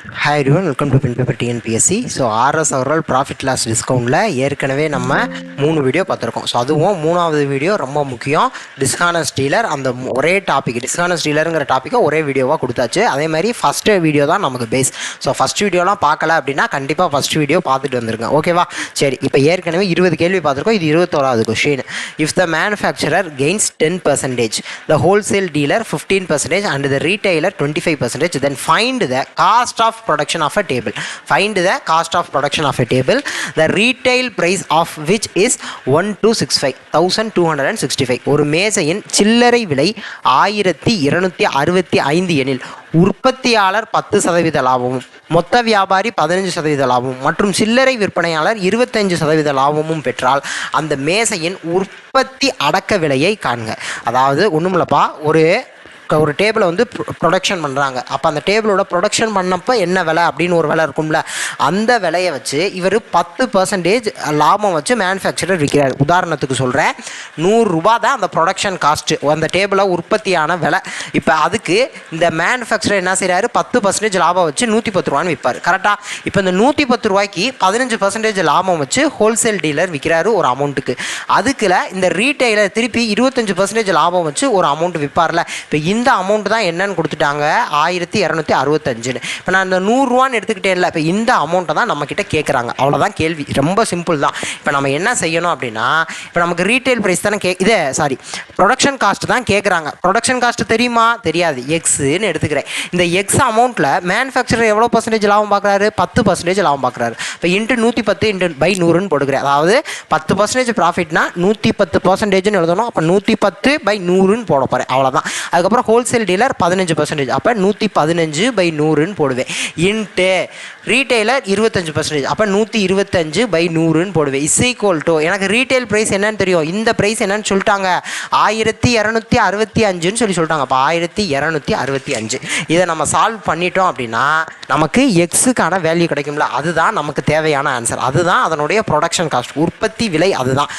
Hi everyone, welcome to pen paper TNPSC. So RS அவர்கள் profit loss டிஸ்கவுண்ட்டில் ஏற்கனவே நம்ம 3 வீடியோ பார்த்துருக்கோம். ஸோ அதுவும் 3வது வீடியோ ரொம்ப முக்கியம். டிஸ்ஹானஸ்ட் டீலர் அந்த ஒரே டாபிக், டிஸ்ஹானஸ்ட் டீலருங்கிற டாப்பிக்கை ஒரே வீடியோவாக கொடுத்தாச்சு. அதே மாதிரி ஃபஸ்ட்டு வீடியோ தான் நமக்கு பேஸ். ஸோ ஃபஸ்ட் வீடியோலாம் பார்க்கல அப்படின்னா கண்டிப்பாக ஃபஸ்ட் வீடியோ பார்த்துட்டு வந்துருங்க. ஓகேவா? சரி, இப்போ ஏற்கனவே 20 கேள்வி பார்த்துருக்கோம். இது 21வது question. If the manufacturer gains 10%, the wholesale dealer 15% and the retailer 25%, then find the cost of production of a table. Find the cost of production of a table, the retail price of which is 1265 ஒரு மேசையின் சில்லறை விலை 1265 எனில் உற்பத்தியாளர் 10% லாபமும், மொத்த வியாபாரி 15% லாபமும் மற்றும் சில்லறை விற்பனையாளர் 25% லாபமும் பெற்றால் அந்த மேசையின் உற்பத்தி அடக்க விலையை காண்க. அதாவது ஒன்றுமில்லப்பா, ஒரு டேபிளை வந்து ப்ரொடக்ஷன் பண்ணுறாங்க. அப்போ அந்த டேபிளோட ப்ரொடக்ஷன் பண்ணப்போ என்ன விலை அப்படின்னு ஒரு விலை இருக்கும்ல, அந்த விலையை வச்சு இவர் 10% லாபம் வச்சு மேனுஃபேக்சரர் விற்கிறார். உதாரணத்துக்கு சொல்கிறேன், 100 ரூபா தான் அந்த ப்ரொடக்ஷன் காஸ்ட்டு, அந்த டேபிளை உற்பத்தியான விலை. இப்போ அதுக்கு இந்த மேனுஃபேக்சரர் என்ன செய்கிறாரு, 10% லாபம் வச்சு 110 ரூபான்னு விற்பார். கரெக்டாக? இப்போ இந்த 110 ரூபாய்க்கு 15% லாபம் வச்சு ஹோல்சேல் டீலர் விற்கிறாரு ஒரு அமௌண்ட்டுக்கு. அதுக்குள்ள இந்த ரீட்டைலர் திருப்பி 25% லாபம் வச்சு ஒரு அமௌண்ட் விற்பார்ல. இப்போ இந்த அமௌண்ட் தான் என்னன்னு கொடுத்துட்டாங்க, 1265. இப்போ நான் இந்த 100 ரூபான்னு எடுத்துக்கிட்டே இல்லை. இப்போ இந்த அமௌண்ட்டை தான் நம்ம கிட்ட கேட்குறாங்க. அவ்வளோதான் கேள்வி, ரொம்ப சிம்பிள் தான். இப்போ நம்ம என்ன செய்யணும் அப்படின்னா, இப்போ நமக்கு ரீட்டைல் ப்ரைஸ் தானே ப்ரொடக்ஷன் காஸ்ட் தான் கேட்குறாங்க. ப்ரொடக்ஷன் காஸ்ட் தெரியுமா? தெரியாது. எக்ஸ்ன்னு எடுத்துக்கிறேன். இந்த எக்ஸ் அமௌண்ட்டில் மேனுஃபேக்சரர் எவ்வளோ பர்சன்டேஜ் லாபம் பார்க்குறாரு? 10% லாபம் பார்க்குறாரு. இப்போ இன்ட்டு 110/100ன்னு போட்டுக்கிறேன். அதாவது 10% ப்ராஃபிட்னா 110%ன்னு எழுதணும். அப்போ 110/100ன்னு போட போகிறேன். அவ்வளோதான். அதுக்கப்புறம் ஹோல்சேல் டீலர் 15%, அப்போ 115/100ன்னு போடுவேன். இன்ட்டு ரீட்டைலர் 25%, அப்போ 125/100ன்னு போடுவேன். இஸ் ஈக்குவல் டு, எனக்கு ரீட்டைல் ப்ரைஸ் என்னன்னு தெரியும், இந்த ப்ரைஸ் என்னன்னு சொல்லிட்டாங்க, 1265ன்னு சொல்லிட்டாங்க. அப்போ 1265 இதை நம்ம சால்வ் பண்ணிட்டோம் அப்படின்னா நமக்கு எக்ஸுக்கான வேல்யூ கிடைக்கும்ல, அதுதான் நமக்கு தேவையான ஆன்சர். அதுதான் அதனுடைய ப்ரொடக்ஷன் காஸ்ட், உற்பத்தி விலை. அதுதான்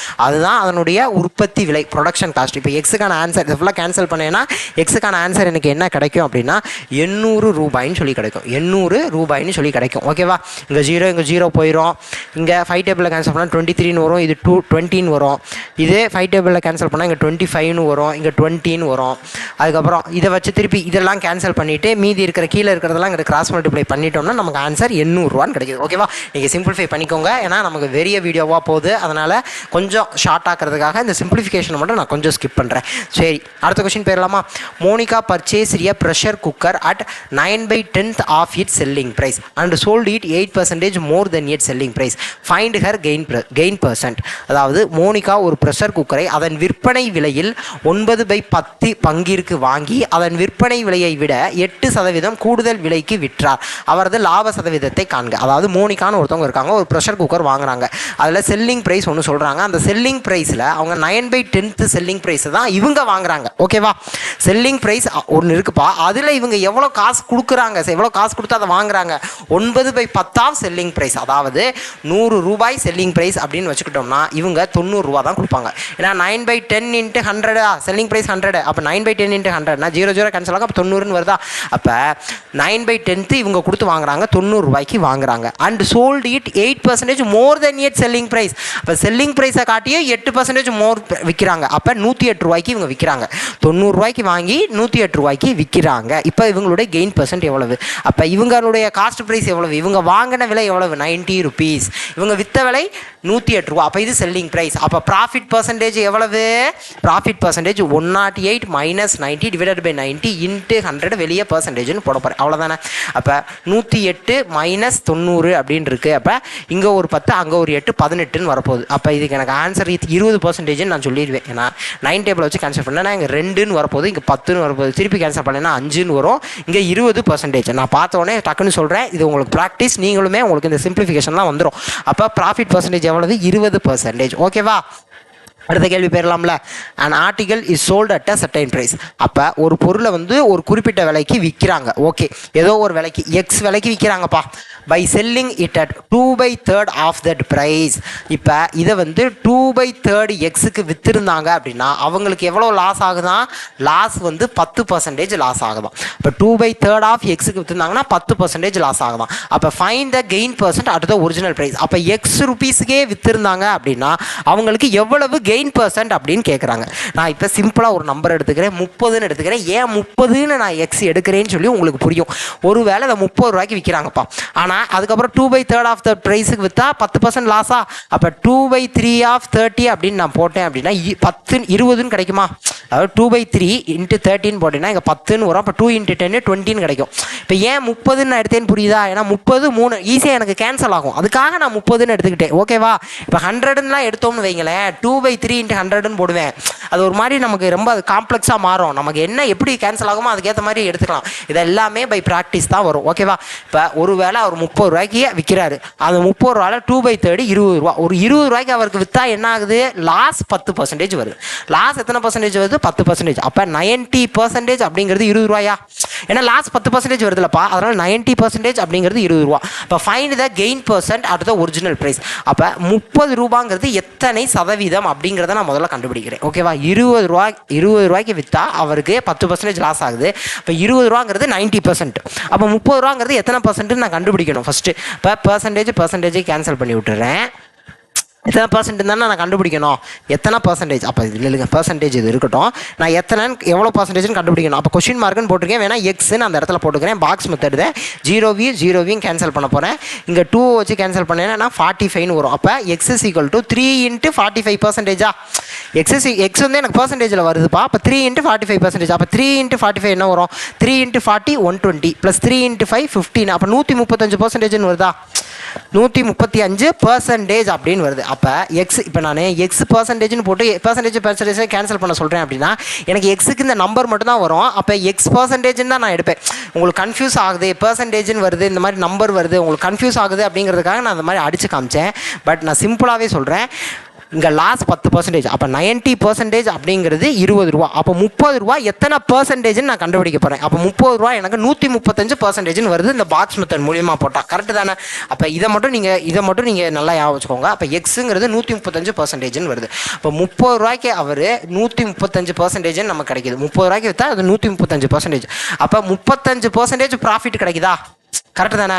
அதனுடைய உற்பத்தி விலை, ப்ரொடக்ஷன் காஸ்ட். இப்போ எக்ஸுக்கான ஆன்சர் இதை ஃபுல்லாக கேன்சல் பண்ணேன்னா எக்ஸுக்கான ஆன்சர் எனக்கு என்ன கிடைக்கும் அப்படின்னா 800 ரூபாய்ன்னு சொல்லி கிடைக்கும். 800 ரூபாய்ன்னு சொல்லி கிடைக்கும். ஓகேவா? இங்கே 0 போயிடும். இங்கே 5 டேபிளில் கேன்சல் பண்ணால் 23ன்னு வரும். இது 20ன்னு வரும். இதே 5 டேபிளில் கேன்சல் பண்ணால் இங்கே 25ன்னு வரும். இங்கே 20ன்னு வரும். அதுக்கப்புறம் இதை வச்சு திருப்பி இதெல்லாம் கேன்சல் பண்ணிவிட்டு மீதி இருக்கிற கீழே இருக்கிறதெல்லாம் இங்கே கிராஸ் மல்டிப்ளை பண்ணிட்டோம்னா நமக்கு ஆன்சர் 800 ரூபான்னு கிடைக்குது. ஓகேவா? நீங்கள் சிம்பிளிஃபை பண்ணிக்கோங்க. ஏன்னா நமக்கு பெரிய வீடியோவாக போகுது, அதனால் கொஞ்சம் ஷார்ட் ஆக்கிறதுக்காக இந்த சிம்பிளிஃபிகேஷனை மட்டும் நான் கொஞ்சம் ஸ்கிப் பண்ணுறேன். சரி, அடுத்த கொஸ்டின் போயிடலாமா? Monica purchased a pressure cooker at 9/10 of its selling price and sold it 8% more than its selling price. Find her gain percent. அதாவது மோனிகா ஒரு ப்ரெஷர் குக்கரை அதன் விற்பனை விலையில் 9/10 பங்கிற்கு வாங்கி அதன் விற்பனை விலையை விட 8% கூடுதல் விலைக்கு விற்றார். அவரது லாப சதவீதத்தை காண்க. அதாவது மோனிகான்னு ஒருத்தவங்க இருக்காங்க, ஒரு ப்ரெஷர் குக்கர் வாங்குறாங்க. அதில் செல்லிங் ப்ரைஸ் ஒன்று சொல்கிறாங்க. அந்த செல்லிங் ப்ரைஸில் அவங்க 9/10 செல்லிங் ப்ரைஸ் தான் இவங்க வாங்குறாங்க. ஓகேவா? செல்லிங் ப்ரைஸ் ஒன்று இருக்குப்பா, அதில் இவங்க எவ்வளோ காசு கொடுக்குறாங்க, எவ்வளோ காசு கொடுத்து அதை வாங்குறாங்க, 9/10 செல்லிங் ப்ரைஸ். அதாவது 100 ரூபாய் செல்லிங் ப்ரைஸ் அப்படின்னு வச்சுக்கிட்டோம்னா இவங்க 90 ரூபா தான் கொடுப்பாங்க. ஏன்னா 9/10 × 100 செல்லிங் ப்ரைஸ் 100. அப்போ 9/10 × 100 0 கேன்சல் ஆகும். அப்போ 90ன்னு வருதா? அப்போ 9/10 இவங்க கொடுத்து வாங்குறாங்க, 90 ரூபாய்க்கு வாங்குறாங்க. And sold it 8% more then it selling price. அப்போ செல்லிங் ப்ரைஸை காட்டியே 8% மோர் விற்கிறாங்க. அப்போ 108 ரூபாய்க்கு இவங்க விற்கிறாங்க. 90 ரூபாய்க்கு வாங்கி 108 ரூபாய்க்கு விற்கிறாங்க. இப்போ இவங்களுடைய கெயின் பர்சன்ட் எவ்வளவு? அப்போ இவங்களுடைய காஸ்ட் ப்ரைஸ் எவ்வளவு? இவங்க வாங்கின விலை எவ்வளவு? 90 ருபீஸ். இவங்க விற்ற விலை 108 ரூபா. அப்போ இது செல்லிங் ப்ரைஸ். அப்போ ப்ராஃபிட் பர்சன்டேஜ் எவ்வளவு? Profit percentage 108 - 90 divided by 90 into 100 வெளியே பர்சன்டேஜ்னு போட போகிறேன். அவ்வளோதானே? அப்போ 108 - 90 அப்படின்னு இருக்கு. அப்போ இங்கே ஒரு 10, அங்கே ஒரு 8, 18ன்னு வரப்போகுது. அப்போ இதுக்கு எனக்கு ஆன்சர் 20% நான் சொல்லிடுவேன். ஏன்னா 9 டேபிள் வச்சு கேன்சல் பண்ணேன்னா இங்கே 2ன்னு வரப்போகுது, இங்கே 10ன்னு வரப்போகுது. திருப்பி கேன்சல் பண்ணேன்னா 5ன்னு வரும். இங்கே 20%. நான் பார்த்தோன்னே டக்குன்னு சொல்கிறேன், இது உங்களுக்கு ப்ராக்டிஸ். நீங்களுமே உங்களுக்கு இந்த சிம்பிளிஃபிகேஷன்லாம் வந்துடும். அப்போ ப்ராஃபிட் பர்சன்டேஜ் எவ்வளவு? 20%. ஓகேவா? அடுத்த கேள்வி போயிடலாம்ல. an article is sold at a certain price. அப்போ ஒரு பொருளை வந்து ஒரு குறிப்பிட்ட விலைக்கு விற்கிறாங்க. ஓகே, ஏதோ ஒரு விலைக்கு எக்ஸ் விலைக்கு விற்கிறாங்கப்பா. By selling it at 2/3 of that price. இப்போ இதை வந்து 2/3 எக்ஸுக்கு விற்றுருந்தாங்க அப்படின்னா அவங்களுக்கு எவ்வளோ லாஸ் ஆகுதான்? லாஸ் வந்து 10% லாஸ் ஆகுதான். இப்போ 2/3 ஆஃப் எக்ஸுக்கு விற்றுருந்தாங்கன்னா 10% லாஸ் ஆகுதான். அப்போ find the gain percent at the original price. அப்போ எக்ஸ் ருபீஸுக்கே விற்றுருந்தாங்க அப்படின்னா அவங்களுக்கு எவ்வளவு கெயின் பர்சன்ட் அப்படின்னு கேட்குறாங்க. நான் இப்போ சிம்பிளாக ஒரு நம்பர் எடுத்துக்கிறேன், 30ன்னு எடுத்துக்கிறேன். ஏன் 30ன்னு நான் எக்ஸ் எடுக்கிறேன்னு சொல்லி உங்களுக்கு புரியும். ஒருவேளை அதை 30 ரூபாய்க்கு விற்கிறாங்கப்பா, ஆனால் அதுக்கப்புறம் 2/3 ஆஃப் த ப்ரைஸுக்கு விற்றா 10% லாஸா? அப்போ 2/3 ஆஃப் 30 அப்படின்னு நான் போட்டேன் அப்படின்னா 10 20ன்னு கிடைக்குமா? அதாவது 2/3 × 13 போட்டேன்னா இங்கே 10ன்னு வரும். அப்போ 2 × 10 20ன்னு கிடைக்கும். இப்போ ஏன் 30ன்னு நான் எடுத்தேன்னு புரியுதா? ஏன்னா 30 3 ஈஸியாக எனக்கு கேன்சல் ஆகும், அதுக்காக நான் 30ன்னு எடுத்துக்கிட்டேன். ஓகேவா? இப்போ 100ன்னுலாம் எடுத்தோம்னு வைங்களேன், 2/3 × 100ன்னு போடுவேன். அது ஒரு மாதிரி நமக்கு ரொம்ப அது காம்ப்ளெக்ஸாக மாறும். நமக்கு என்ன எப்படி கேன்சல் ஆகுமோ அதுக்கேற்ற மாதிரி எடுத்துக்கலாம். இது எல்லாமே பை ப்ராக்டிஸ் தான் வரும். ஓகேவா? இப்போ ஒரு வேளை அவர் 30 ரூபாய்க்கு விற்கிறாரு, அந்த 30 ரூபாயில் 2/3 20 ரூபா. ஒரு 20 ரூபாய்க்கு அவருக்கு விற்றா என்ன ஆகுது? லாஸ் 10% வருது. லாஸ் எத்தனை பர்சன்டேஜ் வருது? 10%. அப்போ 90% அப்படிங்கிறது 20 ரூபாயா? ஏன்னா லாஸ் 10% வருதுலப்பா, அதனால் 90% அப்படிங்கிறது 20 ரூபா. இப்போ find the gain percent at the original price. அப்போ 30 ரூபாங்கிறது எத்தனை சதவீதம் அப்படிங்கிறத நான் முதல்ல கண்டுபிடிக்கிறேன். ஓகேவா? 20 ரூபாய்க்கு விற்றா அவருக்கு 10% லாஸ் ஆகுது. இப்போ 20 ரூபாங்கிறது 90%. அப்போ 30 ரூபாங்கிறது எத்தனை பர்சன்ட் நான் கண்டுபிடிக்கணும் ஃபஸ்ட்டு. இப்போ பர்சன்டேஜ் கேன்சல் பண்ணி விட்டுறேன். எத்தனை பர்சன்ட் தானே நான் கண்டுபிடிக்கணும், எத்தனை பர்சன்டேஜ். அப்போ இல்லைங்க, பர்சன்டேஜ் இது இருக்கட்டும், நான் எவ்வளோ பர்சன்டேஜ்னு கண்டுபிடிக்கணும். அப்போ கொஸ்டின் மார்க்குன்னு போட்டிருக்கேன், வேணா எக்ஸ்ன்னு அந்த இடத்துல போட்டுக்கிறேன். பாக்ஸ் மெத்தட் 0v கேன்சல் பண்ண போகிறேன். இங்கே 2 வச்சு கேன்சல் பண்ணேன்னா 45ன்னு வரும். அப்போ X is equal to 3 × 45%. X வந்து எனக்கு பர்சன்டேஜில் வருதுப்பா. அப்போ 3 × 45%. அப்போ 3 × 45 என்ன வரும்? 3 × 40 120 + 3 × 5 15. அப்போ 135% வருதா? 135% அப்படின்னு வருது. அப்போ எக்ஸ், இப்போ நான் எக்ஸ் பர்சன்டேஜ்னு போட்டு பர்சன்டேஜ் கேன்சல் பண்ண சொல்கிறேன் அப்படின்னா எனக்கு எக்ஸுக்கு இந்த நம்பர் மட்டும் தான் வரும். அப்போ எக்ஸ் பர்சன்டேஜ்னு தான் நான் எடுப்பேன். உங்களுக்கு கன்ஃபியூஸ் ஆகுது, பர்சன்டேஜ்னு வருது, இந்த மாதிரி நம்பர் வருது, உங்களுக்கு கன்ஃபியூஸ் ஆகுது அப்படிங்கிறதுக்காக நான் அந்த மாதிரி அடித்து காமிச்சேன். பட் நான் சிம்பிளாகவே சொல்கிறேன், இங்கே லாஸ் 10%. அப்போ 90% அப்படிங்கிறது 20 ரூபா. அப்போ 30 ரூபா எத்தனை பர்சன்டேஜ்னு நான் கண்டுபிடிக்க போகிறேன். அப்போ 30 ரூபா எனக்கு 135% வருது இந்த பாக்ஸ் மெத்தட் மூலியமாக போட்டால். கரெக்டு தானே? அப்போ இதை மட்டும் நீங்கள் நல்லா ஞாபகம் வச்சுக்கோங்க. அப்போ எக்ஸுங்கிறது 135% வருது. அப்போ 30 ரூபாய்க்கு அவர் 135% நமக்கு கிடைக்கிது. 30 ரூபாய்க்கு விற்றா அது 135%. அப்போ 35% ப்ராஃபிட் கிடைக்குதா? கரெக்டு தானே?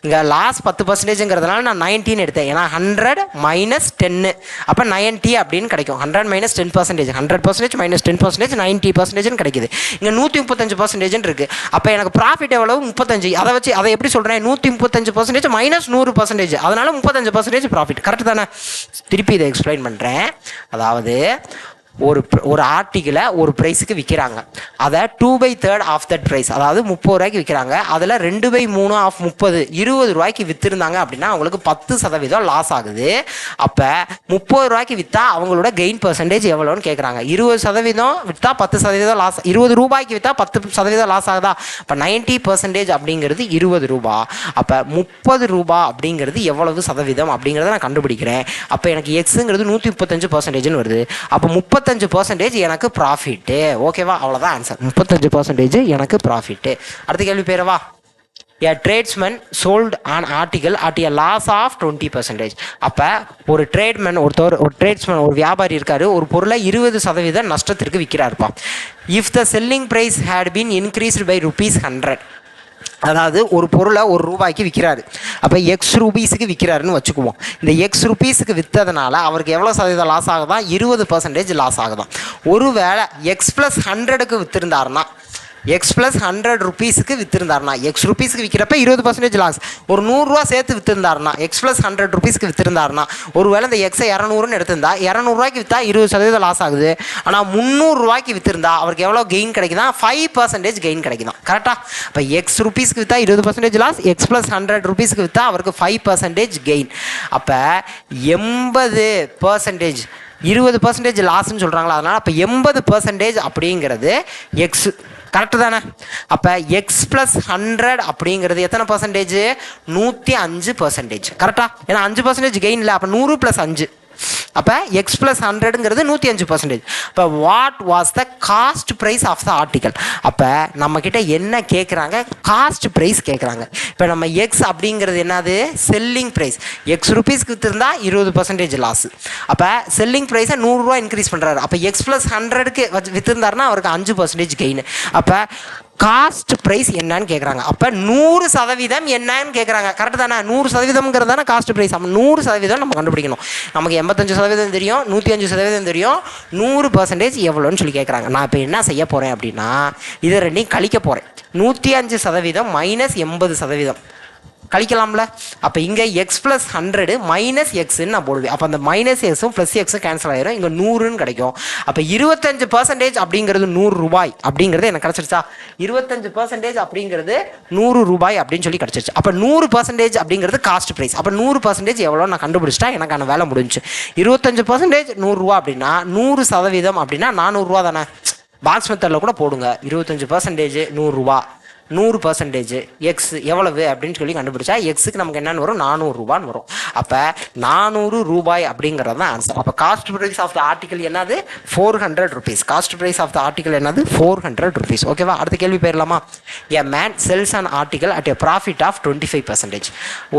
இங்கே லாஸ் 10%ங்கிறதுனால நான் 19 எடுத்தேன். ஏன்னா 100 - 10, அப்போ 90 அப்படின்னு கிடைக்கும். 100 - 10%, 100% - 10% 90% கிடைக்குது. இங்கே 135% இருக்குது. அப்போ எனக்கு ப்ராஃபிட் எவ்வளவு? 35. அதை எப்படி சொல்கிறேன்? 135% - 100%, அதனால 35% ப்ராஃபிட். கரெக்டு தானே? திருப்பி இதை எக்ஸ்பிளைன் பண்ணுறேன். அதாவது ஒரு ஆர்டிக்கிளை ஒரு ப்ரைஸுக்கு விற்கிறாங்க, அதை 2/3 ஆஃப் தட் ப்ரைஸ், அதாவது 30 ரூபாய்க்கு விற்கிறாங்க. அதில் 2/3 ஆஃப் 30 20 ரூபாய்க்கு விற்றுருந்தாங்க அப்படின்னா அவங்களுக்கு 10% லாஸ் ஆகுது. அப்போ 30 ரூபாய்க்கு விற்றா அவங்களோட கெயின் பர்சன்டேஜ் எவ்வளோன்னு கேட்குறாங்க. 20% விற்றா 10% லாஸ், 20 ரூபாய்க்கு விற்றா 10% லாஸ் ஆகுதா? அப்போ 90% அப்படிங்கிறது 20 ரூபா. அப்போ 30 ரூபா அப்படிங்கிறது எவ்வளவு சதவீதம் அப்படிங்கிறத நான் கண்டுபிடிக்கிறேன். அப்போ எனக்கு எக்ஸுங்கிறது 135%ன்னு வருது. அப்போ 35% எனக்கு ப்ராஃபிட்டு. ஓகேவா? அவ்வளோதான் ஆன்சர். 35% எனக்கு ப்ராஃபிட்டு. அடுத்த கேள்வி பேரவா? A tradesman sold an article at a loss of 20%. அப்போ ஒரு ட்ரேட்ஸ்மேன் ஒரு வியாபாரி இருக்காரு, ஒரு பொருளை 20% நஷ்டத்திற்கு விற்கிறாருப்பா. If the selling price had been increased by ₹100, அதாவது ஒரு பொருளை ₹1 விற்கிறாரு. அப்போ எக்ஸ் ரூபீஸுக்கு விற்கிறாருன்னு வச்சுக்குவோம். இந்த எக்ஸ் ரூபீஸுக்கு விற்றதுனால அவருக்கு எவ்வளோ சதவீதம் லாஸ் ஆகுதான்? 20% லாஸ் ஆகுதான். ஒருவேளை எக்ஸ் + 100க்கு விற்றுருந்தாருன்னா, எக்ஸ் + 100 ருபீஸுக்கு விற்றுருந்தாருனா, எக்ஸ் ரூபீஸுக்கு விற்கிறப்ப 20% லாஸ். ஒரு 100 ரூபா சேர்த்து விற்றுருந்தாருனா, எக்ஸ் + 100 ருபீஸுக்கு விற்றுருந்தாருனா, ஒரு வேளை இந்த எக்ஸை 200ன்னு எடுத்திருந்தா 200 ரூபாய்க்கு விற்றா 20% லாஸ் ஆகுது. ஆனால் 300 ரூபாய்க்கு விற்றுருந்தா அவருக்கு எவ்வளோ கெயின் கிடைக்குதா? 5% கெயின் கிடைக்குதான். கரெக்டாக? இப்போ எக்ஸ் ரூபீஸ்க்கு விற்றா 20% லாஸ், எக்ஸ் + 100 ருபீஸுக்கு விற்றா அவருக்கு 5% கெயின். அப்போ 80%, 20% லாஸ்ன்னு சொல்கிறாங்களா, அதனால் அப்போ 80% அப்படிங்கிறது எக்ஸ். கரெக்டு தானே? அப்போ எக்ஸ் + 100 அப்படிங்கிறது எத்தனை பர்சன்டேஜ்? 105%. கரெக்டா? ஏன்னா 5% கெயின் இல்லை. அப்போ 100 + 5 அப்போ எக்ஸ் ப்ளஸ் 100ங்கிறது 105%. இப்போ what was the cost price of the article. அப்போ நம்மக்கிட்ட என்ன கேட்குறாங்க, காஸ்ட் ப்ரைஸ் கேட்குறாங்க. இப்போ நம்ம எக்ஸ் அப்படிங்கிறது என்னது, செல்லிங் ப்ரைஸ். எக்ஸ் ருபீஸ்க்கு விற்றுருந்தா 20% லாஸ். அப்போ செல்லிங் ப்ரைஸை 100 ரூபா இன்க்ரீஸ் பண்ணுறாரு. அப்போ எக்ஸ் ப்ளஸ் 100க்கு விற்றுருந்தாருன்னா அவருக்கு 5% கெயின். அப்போ காஸ்ட் ப்ரைஸ் என்னன்னு கேட்குறாங்க. அப்போ 100% என்னன்னு கேட்குறாங்க. கரெக்டு தானே? 100%ங்கிறது தானே காஸ்ட் ப்ரைஸ். அப்போ 100% நம்ம கண்டுபிடிக்கணும். நமக்கு 85% தெரியும், 105% தெரியும், 100% எவ்வளோன்னு சொல்லி கேட்குறாங்க. நான் இப்போ என்ன செய்ய போகிறேன் அப்படின்னா, இதை ரெண்டையும் கழிக்க போகிறேன். 105% மைனஸ் 80% கழிக்கலாம்ல. அப்போ இங்கே எக்ஸ் ப்ளஸ் 100 மைனஸ் எக்ஸ்ன்னு நான் போடுவேன். அப்போ அந்த மைனஸ் எக்ஸும் ப்ளஸ் எக்ஸும் கேன்சல் ஆகிடும். இங்கே 100ன்னு கிடைக்கும். அப்போ 25% அப்படிங்கிறது 100 ரூபாய் அப்படிங்கிறது எனக்கு கிடச்சிருச்சா? 25% அப்படிங்கிறது 100 ரூபாய் அப்படின்னு சொல்லி கிடச்சிருச்சு. அப்போ 100% அப்படிங்கிறது காஸ்ட் ப்ரைஸ். அப்போ 100% எவ்வளோ நான் கண்டுபிடிச்சிட்டா எனக்கான வேலை முடிஞ்சு. 25% 100 ரூபா அப்படின்னா 100% அப்படின்னா 400 ரூபா தானே? பாக்ஸ் மெத்தடில் கூட போடுங்க. 25% 100 ரூபா, 100% எக்ஸ் எவ்வளவு அப்படின்னு சொல்லி கண்டுபிடிச்சா எக்ஸுக்கு நமக்கு என்னன்னு வரும், 400 ரூபான்னு வரும். அப்போ 400 ரூபாய் அப்படிங்கிறது தான் ஆன்சர். அப்போ cost price of the article என்னது, 400 rupees. Cost price of the article என்னது, 400 rupees. ஓகேவா? அடுத்த கேள்வி போயிடலாமா? A man sells an article at a profit of 25%.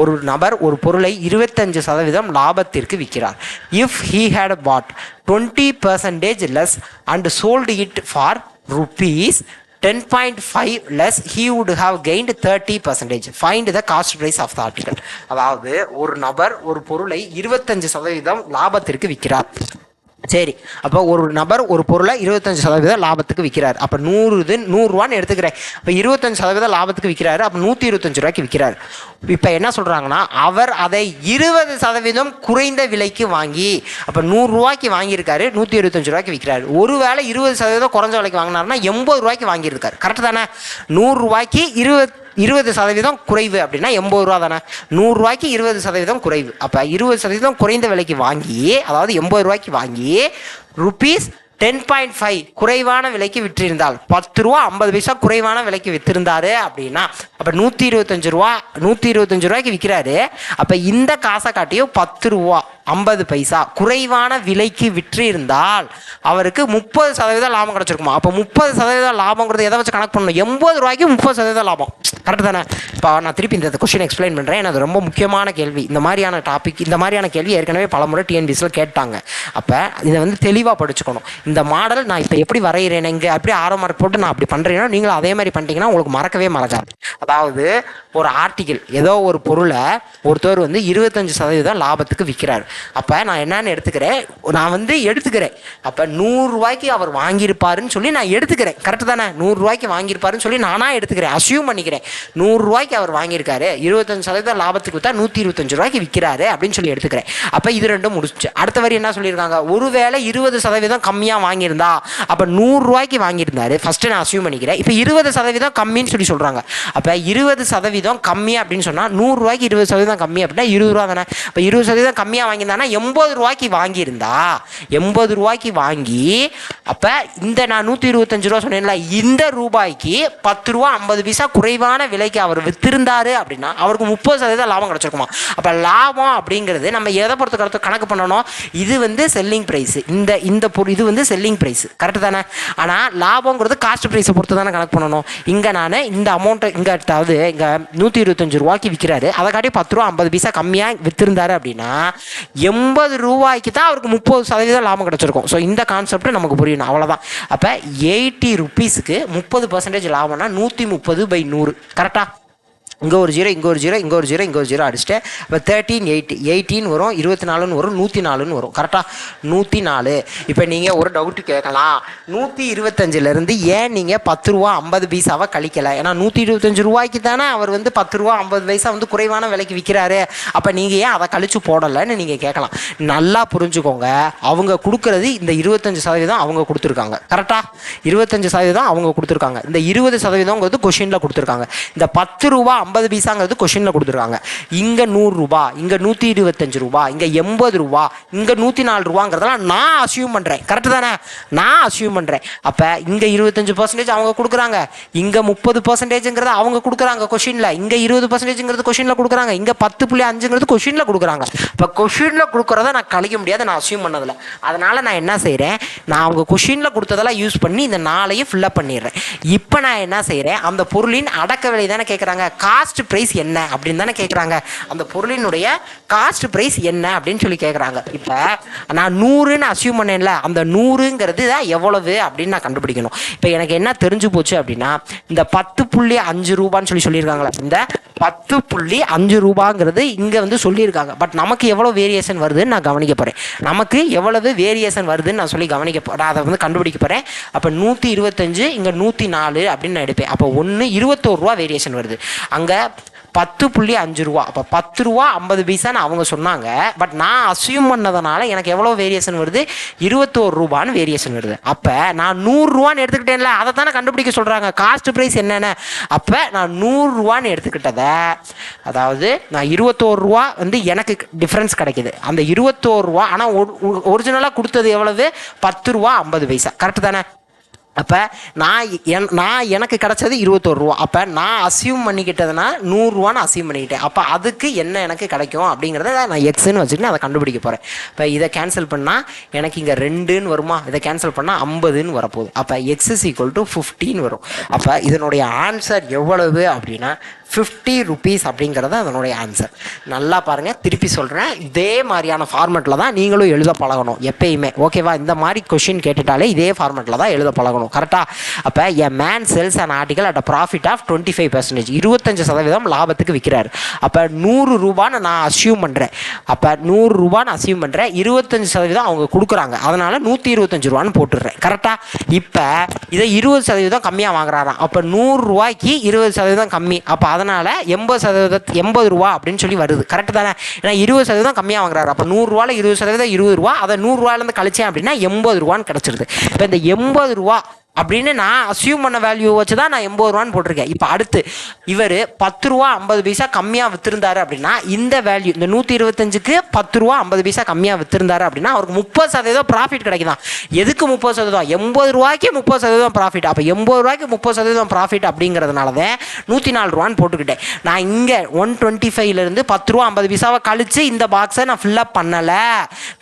ஒரு நபர் ஒரு பொருளை 25% லாபத்திற்கு விற்கிறார். If he had bought 20% less and sold it for rupees 10.5 less, he would have gained 30%. Find the cost price of the article. அதாவது ஒரு நபர் ஒரு பொருளை 25% லாபத்திற்கு விற்கிறார். சரி, அப்போ ஒரு நபர் ஒரு பொருளை 25% லாபத்துக்கு விற்கிறார். அப்போ 100 ரூபான்னு எடுத்துக்கிறேன். இப்போ 25% லாபத்துக்கு விற்கிறாரு. அப்போ 125 ரூபாய்க்கு விற்கிறார். இப்போ என்ன சொல்கிறாங்கன்னா, அவர் அதை 20% குறைந்த விலைக்கு வாங்கி, அப்போ 100 ரூபாய்க்கு வாங்கியிருக்காரு, 125 ரூபாய்க்கு விற்கிறாரு. ஒருவேளை 20% குறைஞ்ச விலைக்கு வாங்கினாருன்னா 80 ரூபாய்க்கு வாங்கியிருக்காரு. கரெக்டு தானே? 100 ரூபாய்க்கு 20% குறைவு அப்படின்னா 80 ரூபா தானே? 100 ரூபாய்க்கு 20% குறைவு. அப்போ 20% குறைந்த விலைக்கு வாங்கி, அதாவது 80 ரூபாய்க்கு வாங்கி rupees 10.5 குறைவான விலைக்கு விற்றிருந்தால், 10 ரூபா 50 பைசா குறைவான விலைக்கு விற்றிருந்தாரு அப்படின்னா, அப்போ 125 ரூபாய்க்கு விற்கிறாரு. அப்போ இந்த காசை காட்டியும் 10 ரூபா 50 பைசா குறைவான விலைக்கு விற்று இருந்தால் அவருக்கு 30% லாபம் கிடச்சிருக்குமா? அப்போ 30% லாபங்கிறது எதை வச்சு கணக்கு பண்ணணும்? 80 ரூபாய்க்கு 30% லாபம். கரெக்டு தானே? இப்போ நான் திருப்பி இந்த கொஸ்டின் எக்ஸ்பிளைன் பண்ணுறேன். ஏன்னா அது ரொம்ப முக்கியமான கேள்வி. இந்த மாதிரியான டாபிக், இந்த மாதிரியான கேள்வி ஏற்கனவே பலமுறை டிஎன்பிஎஸ்சியில் கேட்டாங்க. அப்போ இதை வந்து தெளிவாக படிச்சுக்கணும். இந்த மாடல் நான் இப்போ எப்படி வரைகிறேன், இங்கே அப்படியே 6 மார்க் போட்டு நான் அப்படி பண்ணுறேன்னா நீங்களும் அதே மாதிரி பண்ணிட்டீங்கன்னா உங்களுக்கு மறக்கவே மறக்காது. அதாவது ஒரு ஆர்டிக்கிள், ஏதோ ஒரு பொருளை ஒருத்தர் வந்து 25% லாபத்துக்கு விற்கிறார். அப்போ நான் என்னன்னு எடுத்துக்கிறேன், அப்போ 100 ரூபாய்க்கு அவர் வாங்கியிருப்பாருன்னு சொல்லி நான் எடுத்துக்கிறேன். கரெக்டு தானே? 100 ரூபாய்க்கு வாங்கியிருப்பாருன்னு சொல்லி நானாக எடுத்துக்கிறேன், அசியூம் பண்ணிக்கிறேன். 100 ரூபாய்க்கு அவர் வாங்கியிருக்காரு, 25% லாபத்துக்கு விற்றா 125 ரூபாய்க்கு விற்கிறாரு அப்படின்னு சொல்லி எடுத்துக்கிறேன். அப்போ இது ரெண்டும் முடிச்சு. அடுத்த வரி என்ன சொல்லியிருக்காங்க, ஒருவேளை 20% கம்மியாக வாங்கியிருந்தா, அப்போ 100 ரூபாய்க்கு வாங்கியிருந்தாரு, ஃபஸ்ட்டு நான் அசியூம் பண்ணிக்கிறேன். இப்போ 20% கம்மின்னு சொல்லி சொல்கிறாங்க. அப்போ 20% கம்மி அப்படின்னு சொன்னால் 100 ரூபாய்க்கு 20% கம்மி அப்படின்னா 20 ரூபா தானே? இப்போ 20% கம்மியாக வாங்கியிருந்தானா 80 ரூபாய்க்கு வாங்கியிருந்தா, 80 ரூபாய்க்கு வாங்கி, அப்போ இந்த நான் 125 ரூபா சொன்னேன்ல, இந்த ரூபாய்க்கு 10 ரூபா 50 பைசா குறைவான விலைக்கு அவர் வித்திருந்தாரு அப்படின்னா அவருக்கு 30% லாபம் கிடச்சிருக்குமா? அப்போ லாபம் அப்படிங்கிறது நம்ம எதை பொறுத்த கணக்கு பண்ணணும், இது வந்து செல்லிங் ப்ரைஸ், இந்த பொருள் இது வந்து செல்லிங் ப்ரைஸ். கரெக்டு தானே? ஆனால் லாபங்கிறது காஸ்ட் ப்ரைஸை பொறுத்து தானே கணக்கு பண்ணணும். இங்கே நான் இந்த அமௌண்ட்டை அதாவது இங்கே 125 ரூபாய்க்கு விற்கிறாரு, அதை காட்டி 10 ரூபா 50 பைசா கம்மியாக வித்திருந்தாரு அப்படின்னா 80 ரூபாய்க்கு தான் அவருக்கு 30% லாபம் கிடச்சிருக்கும். ஸோ இந்த கான்செப்ட் நமக்கு புரியணும், அவ்வளோதான். அப்போ 80 ருபீஸுக்கு 30% லாபம்னா 130/100. கரெக்டாக? இங்கே ஒரு 0, இங்கே ஒரு 0, இங்கே ஒரு 0, இங்கே ஒரு 0 அடிச்சுட்டு இப்போ 13 வரும், 24 வரும், 104 வரும். கரெக்டாக? 104. இப்போ நீங்கள் ஒரு டவுட்டு கேட்கலாம், 125லேருந்து ஏன் நீங்கள் 10 ரூபா 50 பைசாவை கழிக்கலை? ஏன்னா 125 ரூபாய்க்கு தானே அவர் வந்து 10 ரூபா 50 பைசா வந்து குறைவான விலைக்கு விற்கிறாரு. அப்போ நீங்கள் ஏன் அதை கழிச்சு போடலைன்னு நீங்கள் கேட்கலாம். நல்லா புரிஞ்சுக்கோங்க, அவங்க கொடுக்குறது இந்த 25% அவங்க கொடுத்துருக்காங்க. கரெக்டாக? 25% அவங்க கொடுத்துருக்காங்க. இந்த 20%ங்கிறது கொஷினில் கொடுத்துருக்காங்க. இந்த 10 ரூபா 50 பைசாங்கிறது கொஷினில் கொடுத்துருக்காங்க. இங்கே 100 ரூபா, இங்கே 125 ரூபா, இங்கே 80 ரூபா, இங்கே 104 ரூபாங்கிறதெல்லாம் நான் அசியூம் பண்ணுறேன். கரெக்டு தானே? நான் அசியூம் பண்ணுறேன். அப்போ இங்கே 25% அவங்க கொடுக்குறாங்க, இங்கே 30%ங்கிறத அவங்க கொடுக்குறாங்க கொஷினில், இங்கே 20%ங்கிறது கொஷினில் கொடுக்குறாங்க, இங்கே 10.5ங்கிறது கொஷினில் கொடுக்குறாங்க. இப்போ கொஷினில் கொடுக்குறத நான் கழிக்க முடியாது, நான் அசியூம் பண்ணதில்லை. அதனால் நான் என்ன செய்கிறேன், நான் அவங்க கொஷினில் கொடுத்ததெல்லாம் யூஸ் பண்ணி இந்த 4ஐயும் ஃபில்லப் பண்ணிடுறேன். இப்போ நான் என்ன செய்கிறேன், அந்த பொருளின் அடக்க விலை தானே கேட்குறாங்க, காஸ்ட் ப்ரைஸ் என்ன அப்படின்னு தானே கேட்குறாங்க. அந்த பொருளினுடைய காஸ்ட் ப்ரைஸ் என்ன அப்படின்னு சொல்லி கேட்குறாங்க. இப்போ நான் 100ன்னு அசியூம் பண்ணேன்ல, அந்த 100ங்கிறது எவ்வளவு அப்படின்னு நான் கண்டுபிடிக்கணும். இப்போ எனக்கு என்ன தெரிஞ்சு போச்சு அப்படின்னா, இந்த 10.5 ரூபான்னு சொல்லியிருக்காங்களா, இந்த 10.5 ரூபாங்கிறது இங்கே வந்து சொல்லியிருக்காங்க. பட் நமக்கு எவ்வளோ வேரியேஷன் வருதுன்னு நான் கவனிக்க போகிறேன். நமக்கு எவ்வளவு வேரியேஷன் வருதுன்னு நான் சொல்லி நான் அதை வந்து கண்டுபிடிக்க போகிறேன். அப்போ 125 இங்கே 104 அப்படின்னு நான் எடுப்பேன். அப்போ 21 ரூபா வேரியேஷன் வருது. அங்கே 10.5 ரூபா, அப்போ 10 ரூபா 50 பைசான்னு அவங்க சொன்னாங்க. பட் நான் அசியூம் பண்ணதுனால எனக்கு எவ்வளோ வேரியேஷன் வருது, 21 ரூபான்னு வேரியேஷன் வருது. அப்போ நான் 100 ரூபான்னு எடுத்துக்கிட்டேன்ல, அதை தானே கண்டுபிடிக்க சொல்கிறாங்க, காஸ்ட் ப்ரைஸ் என்னென்ன. அப்போ நான் 100 ரூபான்னு எடுத்துக்கிட்டதை, அதாவது நான் 21 ரூபா வந்து எனக்கு டிஃப்ரென்ஸ் கிடைக்குது. அந்த 21 ரூபா ஆனால் ஒரிஜினலாக கொடுத்தது எவ்வளவு, 10 ரூபா 50 பைசா. கரெக்டு தானே? அப்போ நான் எனக்கு கிடச்சது 21 ரூபா. அப்போ நான் அசியூம் பண்ணிக்கிட்டதுனா 100 ரூபான்னு அசியூம் பண்ணிக்கிட்டேன். அப்போ அதுக்கு என்ன எனக்கு கிடைக்கும் அப்படிங்கிறத நான் எக்ஸ்ன்னு வச்சுக்கிட்டு அதை கண்டுபிடிக்க போகிறேன். இப்போ இதை கேன்சல் பண்ணால் எனக்கு இங்கே 2ன்னு வருமா, இதை கேன்சல் பண்ணால் 50ன்னு வரப்போகுது. அப்போ எக்ஸ் இஸ் ஈக்குவல் டு 15 வரும். அப்போ இதனுடைய ஆன்சர் எவ்வளவு அப்படின்னா 50 ருபீஸ் அப்படிங்கிறது அதனுடைய ஆன்சர். நல்லா பாருங்கள், திருப்பி சொல்கிறேன், இதே மாதிரியான ஃபார்மெட்டில் தான் நீங்களும் எழுத பழகணும் எப்பயுமே. ஓகேவா? இந்த மாதிரி கொஷின் கேட்டுட்டாலே இதே ஃபார்மெட்டில் தான் எழுத பழகணும். கரெக்டாக? அப்போ a man sells an article at a profit of 25%, 25% லாபத்துக்கு விற்கிறாரு. அப்போ 100 ரூபான்னு நான் அசியூம் பண்ணுறேன். அப்போ 100 ரூபான்னு அசியூம் பண்ணுறேன், 25% அவங்க கொடுக்குறாங்க, அதனால் 125 ரூபான்னு போட்டுடுறேன். கரெக்டாக? இப்போ இதை 20% கம்மியாக வாங்குறாராம். அப்போ 100 ரூபாய்க்கு 20% கம்மி. அப்போ அதனால் 80 ரூபா அப்படின்னு சொல்லி வருது. கரெக்டு தானே? ஏன்னா 20% கம்மியாக வாங்குறாரு. அப்போ 100 ரூபாயில் 20% 20 ரூபா, அதை 100 ரூபாயிலேருந்து கழிச்சேன் அப்படின்னா 80 ரூபான்னு கிடச்சிருது. இப்போ இந்த 80 ரூபா அப்படின்னு நான் அசியூம் பண்ண வேல்யூ வச்சு தான் நான் 80 ரூபான்னு போட்டிருக்கேன். இப்போ அடுத்து இவர் 10 ரூபா 50 பைசா கம்மியாக விற்றுருந்தாரு அப்படின்னா இந்த வேல்யூ, இந்த 125க்கு 10 ரூபா 50 பைசா கம்மியாக விற்றுருந்தாரு அப்படின்னா அவருக்கு 30% ப்ராஃபிட் கிடைக்குதான். எதுக்கு 30%? 80 ரூபாய்க்கு 30% ப்ராஃபிட். அப்போ 80 ரூபாய்க்கு 30% ப்ராஃபிட் அப்படிங்கிறதுனால தான் 104 ரூபான்னு போட்டுக்கிட்டேன். நான் இங்கே 125லேருந்து 10 ரூபா 50 பைசாவை கழித்து இந்த பாக்ஸை நான் ஃபில்லப் பண்ணலை.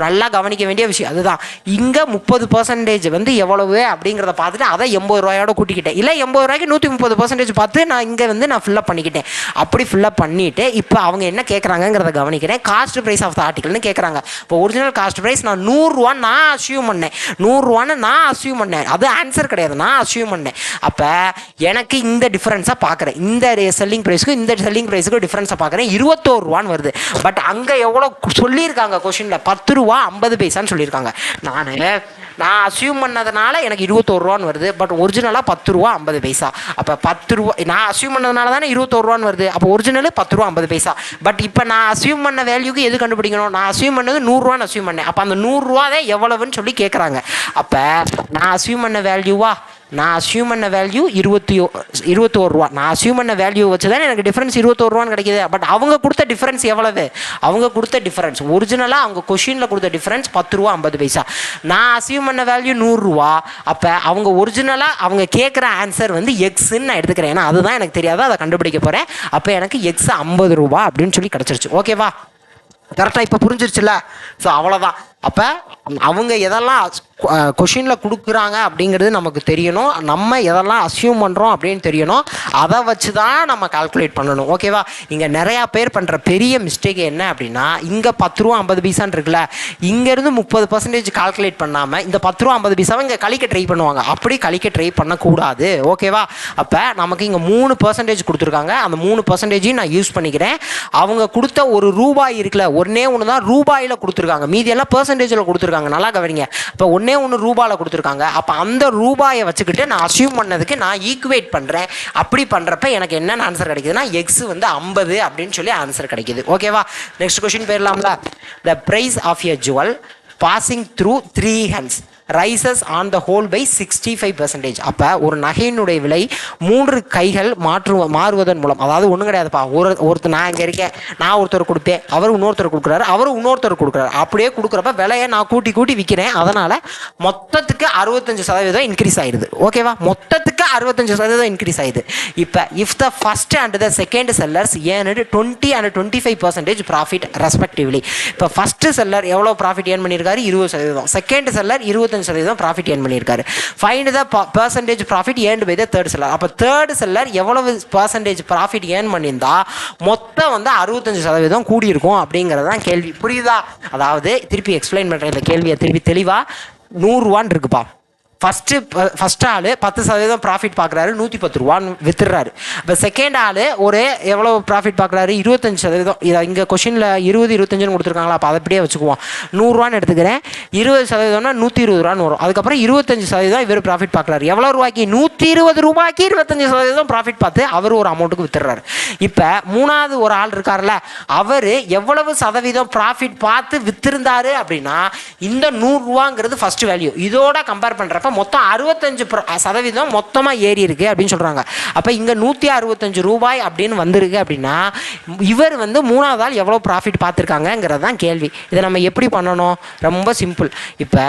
நல்லா கவனிக்க வேண்டிய விஷயம் அதுதான். இங்கே 30% வந்து எவ்வளவு அப்படிங்கிறத பார்த்துட்டு அதை 80 ரூபாயோட கூட்டிக்கிட்டேன். இல்லை 80 ரூபாய்க்கு 130% பார்த்து நான் இங்கே வந்து நான் ஃபில்லப் பண்ணிக்கிட்டேன். அப்படி ஃபில்லப் பண்ணிவிட்டு இப்போ அவங்க என்ன கேட்குறாங்கிறத கவனிக்கிறேன். காஸ்ட் ப்ரைஸ் ஆஃப் த ஆர்டிகல்னு கேட்குறாங்க. இப்போ ஒரிஜினல் காஸ்ட் ப்ரைஸ் நான் 100 ரூபா நான் அசியூம் பண்ணேன். 100 ரூபான்னு நான் அசியூம் பண்ணேன். அது ஆன்சர் கிடையாது, நான் அசியூம் பண்ணேன். அப்போ எனக்கு இந்த டிஃப்ரென்ஸாக பார்க்குறேன், இந்த செல்லிங் ப்ரைஸுக்கும் இந்த செல்லிங் ப்ரைஸுக்கும் டிஃப்ரென்ஸை பார்க்குறேன். 21 ரூபான்னு வருது. பட் அங்கே எவ்வளோ சொல்லியிருக்காங்க கொஷினில், 10 ரூபா 50 பைசான்னு சொல்லியிருக்காங்க. நான் அசியூம் பண்ணதுனால எனக்கு 21 ரூபான்னு வருது. பட் ஒரிஜினலாக 10 ரூபா 50 பைசா. அப்போ 10 ரூபா நான் அசியூம் பண்ணதுனால தானே 21 ரூபான்னு வருது. அப்போ ஒரிஜினல் 10 ரூபா 50 பைசா. பட் இப்போ நான் அசியூம் பண்ண வேல்யூக்கு எது கண்டுபிடிக்கணும், நான் அசியூம் பண்ணது 100 ரூபான்னு அசியூம் பண்ணேன். அப்போ அந்த 100 ரூபா தான் எவ்வளவுன்னு சொல்லி கேட்குறாங்க. அப்போ நான் அசியூம் பண்ண வேல்யூவா, நான் அசியூம் பண்ண வேல்யூ 21 ரூபா. நான் அசியூம் பண்ண வேல்யூ வச்சு தான் எனக்கு டிஃப்ரென்ஸ் 21 ரூபான்னு கிடைக்கிது. பட் அவங்க கொடுத்த டிஃப்ரென்ஸ் எவ்வளவு, அவங்க கொடுத்த டிஃப்ரென்ஸ் ஒரிஜினலாக அவங்க கொஷினில் கொடுத்த டிஃப்ரென்ஸ் 10 ரூபா 50 பைசா. நான் அசியூம் பண்ண வேல்யூ 100 ரூபா. அப்போ அவங்க ஒரிஜினலாக அவங்க கேட்குற ஆன்சர் வந்து எக்ஸ்ன்னு நான் எடுத்துக்கிறேன். ஏன்னா அதுதான் எனக்கு தெரியாது, அதை கண்டுபிடிக்க போகிறேன். அப்போ எனக்கு எக்ஸ் 50 ரூபா அப்படின்னு சொல்லி கிடச்சிருச்சு. ஓகேவா? கரெக்டாக இப்போ புரிஞ்சிருச்சுல்ல? ஸோ அவ்வளோதான். அப்போ அவங்க எதெல்லாம் கொஷினில் கொடுக்குறாங்க அப்படிங்கிறது நமக்கு தெரியணும். நம்ம எதெல்லாம் அசியூம் பண்ணுறோம் அப்படின்னு தெரியணும். அதை வச்சு தான் நம்ம கால்குலேட் பண்ணணும். ஓகேவா? இங்கே நிறையா பேர் பண்ணுற பெரிய மிஸ்டேக் என்ன அப்படின்னா, இங்கே 10 ரூபா 50 பைசான்னு இருக்குல்ல, இங்கேருந்து 30% கால்குலேட் பண்ணாமல் இந்த 10 ரூபா 50 பைசாவை இங்கே கழிக்க ட்ரை பண்ணுவாங்க. அப்படி கழிக்க ட்ரை பண்ணக்கூடாது. ஓகேவா? அப்போ நமக்கு இங்கே 3% கொடுத்துருக்காங்க. அந்த 3%ஐயும் நான் யூஸ் பண்ணிக்கிறேன். அவங்க கொடுத்த ஒரு ரூபாய் இருக்குல்ல, ஒன்றே ஒன்று தான் ரூபாயில் கொடுத்துருக்காங்க, மீதியெல்லாம் பெர்சன்டேஜில் கொடுத்துருக்காங்க. நல்லா கவனிங்க. இப்போ ஒன்று ரூபாயில் கொடுத்துருக்காங்க. அப்போ அந்த ரூபாயை வச்சுக்கிட்டு நான் அசியூம் பண்ணதுக்கு நான் ஈக்குவேட் பண்ணுறேன். அப்படி பண்ணுறப்ப எனக்கு என்னென்ன ஆன்சர் கிடைக்குதுன்னா எக்ஸ் வந்து 50 அப்படின்னு சொல்லி ஆன்சர் கிடைக்குது. ஓகேவா? நெக்ஸ்ட் கொஸ்டின் போயிடலாம்ல. The price of a jewel passing through 3 hands rises on the whole by 65%. அப்போ ஒரு நகையினுடைய விலை 3 கைகள் மாறுவதன் மூலம், அதாவது ஒன்றும் கிடையாதுப்பா, ஒருத்தர் நான் இங்கே இருக்கேன், நான் ஒருத்தர் கொடுப்பேன், அவர் இன்னொருத்தர் கொடுக்குறாரு, அவர் இன்னொருத்தர் கொடுக்குறாரு, அப்படியே கொடுக்குறப்ப விலையை நான் கூட்டி கூட்டி விற்கிறேன். அதனால் மொத்தத்துக்கு 65% இன்க்ரீஸ் ஆயிடுது. ஓகேவா? மொத்தத்துக்கு 65% இன்க்ரீஸ் ஆயிடுது. இப்போ if the first and the second sellers earned 20 and 25% profit respectively. இப்போ ஃபர்ஸ்ட் செல்லர் எவ்வளோ ப்ராஃபிட் ஏர்ன் பண்ணியிருக்காரு? 20%. செகண்ட் செல்லர் 25% ப்ராஃபிட் ஏர்ன் பண்ணியிருக்காரு. Find the percentage profit earned by the third seller. அப்போ தேர்ட் செல்லர் எவ்வளவு percentage profit earn பண்ணியிருந்தா மொத்தம் வந்து 65% கூடியிருக்கும் அப்படிங்கிறது கேள்வி. புரியுதா? அதாவது திருப்பி எக்ஸ்பிளைன் பண்ணுறேன் இந்த கேள்வியை திருப்பி தெளிவாக. 100 ரூபான்னு இருக்குப்பா. ஃபஸ்ட் ஆள் 10% ப்ராஃபிட் பார்க்குறாரு, 110 ரூபான்னு வித்துடுறாரு. இப்போ செகண்ட் ஆள் ஒரு எவ்வளோ ப்ராஃபிட் பார்க்குறாரு? 25%. இதை இங்கே கொஷினில் 20 25ன்னு கொடுத்துருக்காங்களா? அப்போ அதை அப்படியே வச்சுக்குவோம். 100 ரூபான்னு எடுத்துக்கிறேன். 20%னா 120 ரூபான்னு வரும். அதுக்கப்புறம் 25% இவர் ப்ராஃபிட் பார்க்குறாரு. எவ்வளோ ரூபாய்க்கு? 120 ரூபாய்க்கு 25% ப்ராஃபிட் பார்த்து அவர் ஒரு அமௌண்ட்டுக்கு வித்துடுறாரு. இப்போ மூணாவது ஒரு ஆள் இருக்கார்ல, அவர் எவ்வளவு சதவீதம் ப்ராஃபிட் பார்த்து வித்திருந்தாரு அப்படின்னா இந்த 100 ரூபாங்கிறது ஃபர்ஸ்ட் வேல்யூ. இதோட கம்பேர் பண்ணுறப்ப மொத்தம் 65% மொத்தமாக ஏறி இருக்கு அப்படின்னு சொல்றாங்க. அப்போ இங்கே 165 ரூபாய் அப்படின்னு வந்திருக்கு அப்படின்னா இவர் வந்து மூணாவது ஆள் எவ்வளோ ப்ராஃபிட் பார்த்துருக்காங்கிறது தான் கேள்வி. இதை நம்ம எப்படி பண்ணணும்? ரொம்ப சிம்பிள். இப்போ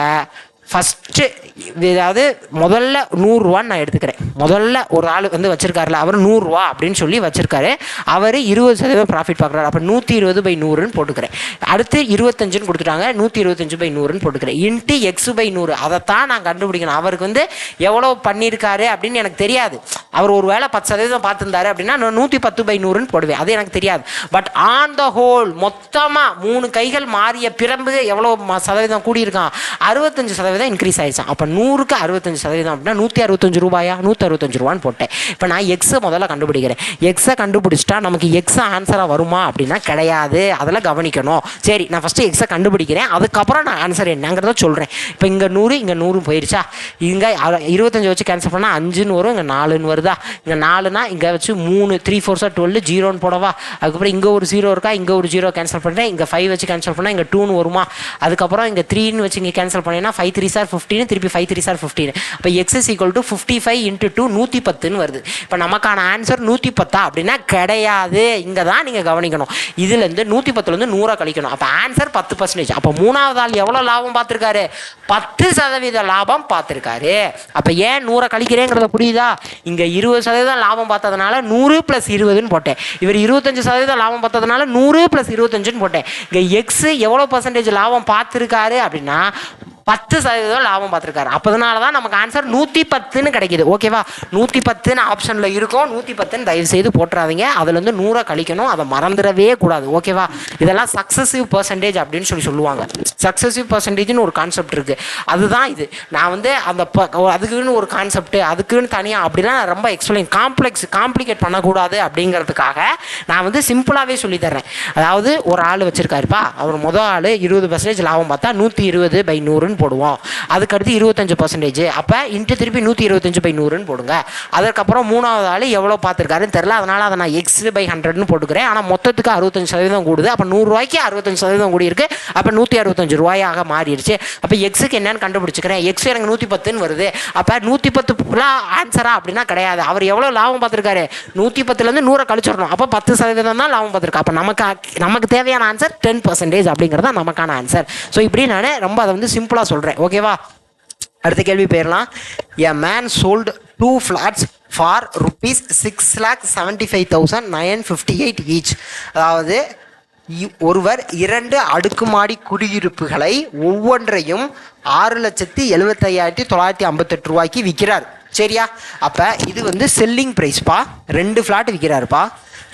ஃபஸ்ட்டு அதாவது முதல்ல 100 ரூபான்னு நான் எடுத்துக்கிறேன். முதல்ல ஒரு ஆள் வந்து வச்சிருக்காருல, அவர் 100 ரூபா அப்படின்னு சொல்லி வச்சிருக்காரு. அவர் 20% ப்ராஃபிட் பார்க்குறாரு. அப்போ 120/100ன்னு போட்டுக்கிறேன். அடுத்து 25ன்னு கொடுத்துட்டாங்க, 125/100ன்னு போட்டுக்கிறேன். இன்ட்டு x/100 அதைத்தான் நான் கண்டுபிடிக்கணும். அவருக்கு வந்து எவ்வளோ பண்ணியிருக்காரு அப்படின்னு எனக்கு தெரியாது. அவர் ஒரு வேளை 10% பார்த்துருந்தாரு அப்படின்னா நான் 110/100ன்னு போடுவேன். அது எனக்கு தெரியாது. பட் ஆன் த ஹோல் மொத்தமாக 3 கைகள் மாறிய பிறகு எவ்வளோ சதவீதம் கூடியிருக்கான்? 65% இன்க்ரீஸ் ஆயிடுச்சான். அப்போ 100க்கு 65% அப்படின்னா 165 ரூபாயா? 165 ரூபான்னு போட்டேன். இப்போ நான் எக்ஸை முதல்ல கண்டுபிடிக்கிறேன். எக்ஸை கண்டுபிடிச்சிட்டா நமக்கு எக்ஸ் ஆன்சராக வருமா அப்படின்னா கிடையாது. அதெல்லாம் கவனிக்கணும். சரி, நான் ஃபஸ்ட்டு எக்ஸை கண்டுபிடிக்கிறேன், அதுக்கப்புறம் நான் ஆன்சர் என்னங்கிறத சொல்கிறேன். இப்போ இங்கே 100 இங்கே 100 போயிடுச்சா? இங்கே 25 வச்சு கேன்சல் பண்ணால் 5ன்னு வரும், இங்கே 4ன்னு வருதா? இங்கே 4னா இங்கே வச்சு 3 3 4 12 0ன்னு போடவா? அதுக்கப்புறம் இங்கே ஒரு 0 இருக்கா? இங்கே ஒரு 0 கேன்சல் பண்ணுறேன். இங்கே 5 வச்சு கேன்சல் பண்ணால் இங்கே 2ன்னு வருமா? அதுக்கப்புறம் இங்கே 3ன்னு வச்சு இங்கே கேன்சல் பண்ணேன்னா 5 3 சார் 15, திருப்பி 5 3 சார் 15. அப்போ X is equal to 55 into 2 110ன்னு வருது. இப்போ நமக்கான ஆன்சர் 110 அப்படின்னா கிடையாது. இங்கே தான் நீங்கள் கவனிக்கணும். இதுலேருந்து 110லேருந்து 100 கழிக்கணும். அப்போ ஆன்சர் 10%. அப்போ மூணாவது ஆள் எவ்வளோ லாபம் பார்த்துருக்காரு? 10% லாபம் பார்த்துருக்காரு. அப்போ ஏன் 100 கழிக்கிறேங்கிறத புரியுதா? இங்கே 20% லாபம் பார்த்ததுனால 100 + 20ன்னு போட்டேன். இவர் 25% லாபம் பார்த்ததுனால 100 + 25ன்னு போட்டேன். இங்கே எக்ஸ் எவ்வளோ பர்சன்டேஜ் லாபம் பார்த்துருக்காரு அப்படின்னா 10% லாபம் பார்த்துருக்காரு. அப்போதனால தான் நமக்கு ஆன்சர் 110ன்னு கிடைக்கிது. ஓகேவா? 110ன்னு ஆப்ஷனில் இருக்கும். 110ன்னு தயவு செய்து போட்டுறாதீங்க. அதுலேருந்து 100 கழிக்கணும். அதை மறந்துடவே கூடாது. ஓகேவா? இதெல்லாம் சக்ஸசிவ் பர்சன்டேஜ் அப்படின்னு சொல்லுவாங்க. சக்ஸசிவ் பர்சன்டேஜ்னு ஒரு கான்செப்ட் இருக்குது. அதுதான் இது. நான் வந்து அந்த அதுக்குன்னு ஒரு கான்செப்ட், அதுக்குன்னு தனியாக அப்படிலாம் நான் ரொம்ப காம்ப்ளிகேட் பண்ணக்கூடாது அப்படிங்கிறதுக்காக நான் வந்து சிம்பிளாகவே சொல்லித்தர்றேன். அதாவது ஒரு ஆள் வச்சுருக்காருப்பா, அவர் மொதல் ஆள் 20% லாபம் பார்த்தா 120/100 போடுவோம். அதுக்கடுத்து 25%. அப்போ இன்ட்டு திருப்பி 125/100ன்னு போடுங்க. அதுக்கப்புறம் மூணாவது ஆள் எவ்வளோ பார்த்துருக்காருன்னு தெரியல, அதனால் அதை நான் x/100ன்னு போட்டுக்கிறேன். ஆனால் மொத்தத்துக்கு 65% கூடுது. அப்போ 100 ரூபாய்க்கு 65% கூடி இருக்கு. அப்போ 165 ரூபாயாக மாறிடுச்சு. அப்போ எக்ஸுக்கு என்னன்னு கண்டுபிடிச்சிக்கிறேன். எக்ஸ் எனக்கு 110ன்னு வருது. அப்போ 110 ஆன்சரா அப்படின்னா கிடையாது. அவர் எவ்வளோ லாபம் பார்த்துருக்காரு? 110லேருந்து 100 கழிச்சிடணும். அப்போ 10% தான் லாபம் பார்த்துருக்கா. அப்போ நமக்கு தேவையான ஆன்சர் 10% அப்படிங்கிறது தான் நமக்கான ஆன்சர். ஸோ இப்படி நான் ரொம்ப அதை வந்து சிம்பிளாக சொல்கிறேன். ஓகேவா? அடுத்த கேள்வி போயிடலாம். A man sold 2 flats for rupees 6,75,958 each. அதாவது ஒருவர் 2 அடுக்குமாடி குடியிருப்புகளை ஒவ்வொன்றையும் 6,75,958 ரூபாய்க்கு விற்கிறார். சரியா? அப்போ இது வந்து செல்லிங் ப்ரைஸ்ப்பா. 2 ஃப்ளாட் விற்கிறாருப்பா.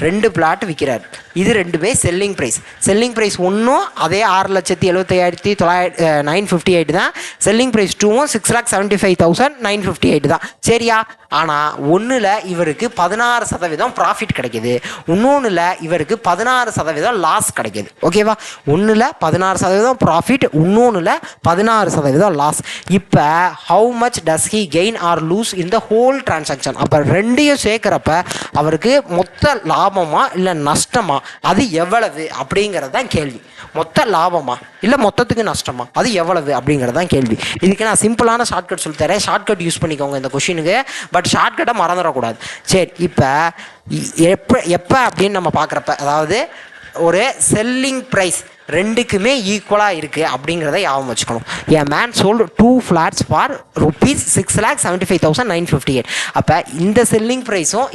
2 பிளாட் விற்கிறார். இது ரெண்டுமே செல்லிங் ப்ரைஸ். செல்லிங் ப்ரைஸ் ஒன்றும் அதே 6,75,958 தான். செல்லிங் ப்ரைஸ் 2வும் 6,75,958 தான். சரியா? ஆனால் ஒன்றில் இவருக்கு 16% ப்ராஃபிட் கிடைக்கிது, இன்னொன்றில் இவருக்கு 16% லாஸ் கிடைக்கிது. ஓகேவா, ஒன்றில் 16% ப்ராஃபிட், இன்னொன்றில் 16% லாஸ். இப்போ how much does he gain or lose in the whole transaction? அப்போ ரெண்டையும் சேர்க்குறப்ப அவருக்கு மொத்த லாபமா இல்லை நஷ்டமா, அது எவ்வளவு அப்படிங்கிறது தான் கேள்வி. மொத்த லாபமா இல்லை மொத்தத்துக்கு நஷ்டமா, அது எவ்வளவு அப்படிங்கிறது தான் கேள்வி. இதுக்கு நான் சிம்பிளான ஷார்ட்கட் சொல்லித்தரேன், ஷார்ட்கட் யூஸ் பண்ணிக்கோங்க இந்த கொஷினுக்கு. பட் ஷார்ட்கட்டை மறந்துடக்கூடாது. சரி, இப்போ எப்போ அப்படின்னு நம்ம பார்க்குறப்ப, அதாவது ஒரு செல்லிங் ப்ரைஸ் ரெண்டுக்குமே ஈக்குவலாக இருக்குது அப்படிங்கிறத ஞாபகம் வச்சுக்கணும். A man sold 2 flats for ₹6,75,958. அப்போ இந்த செல்லிங் ப்ரைஸும்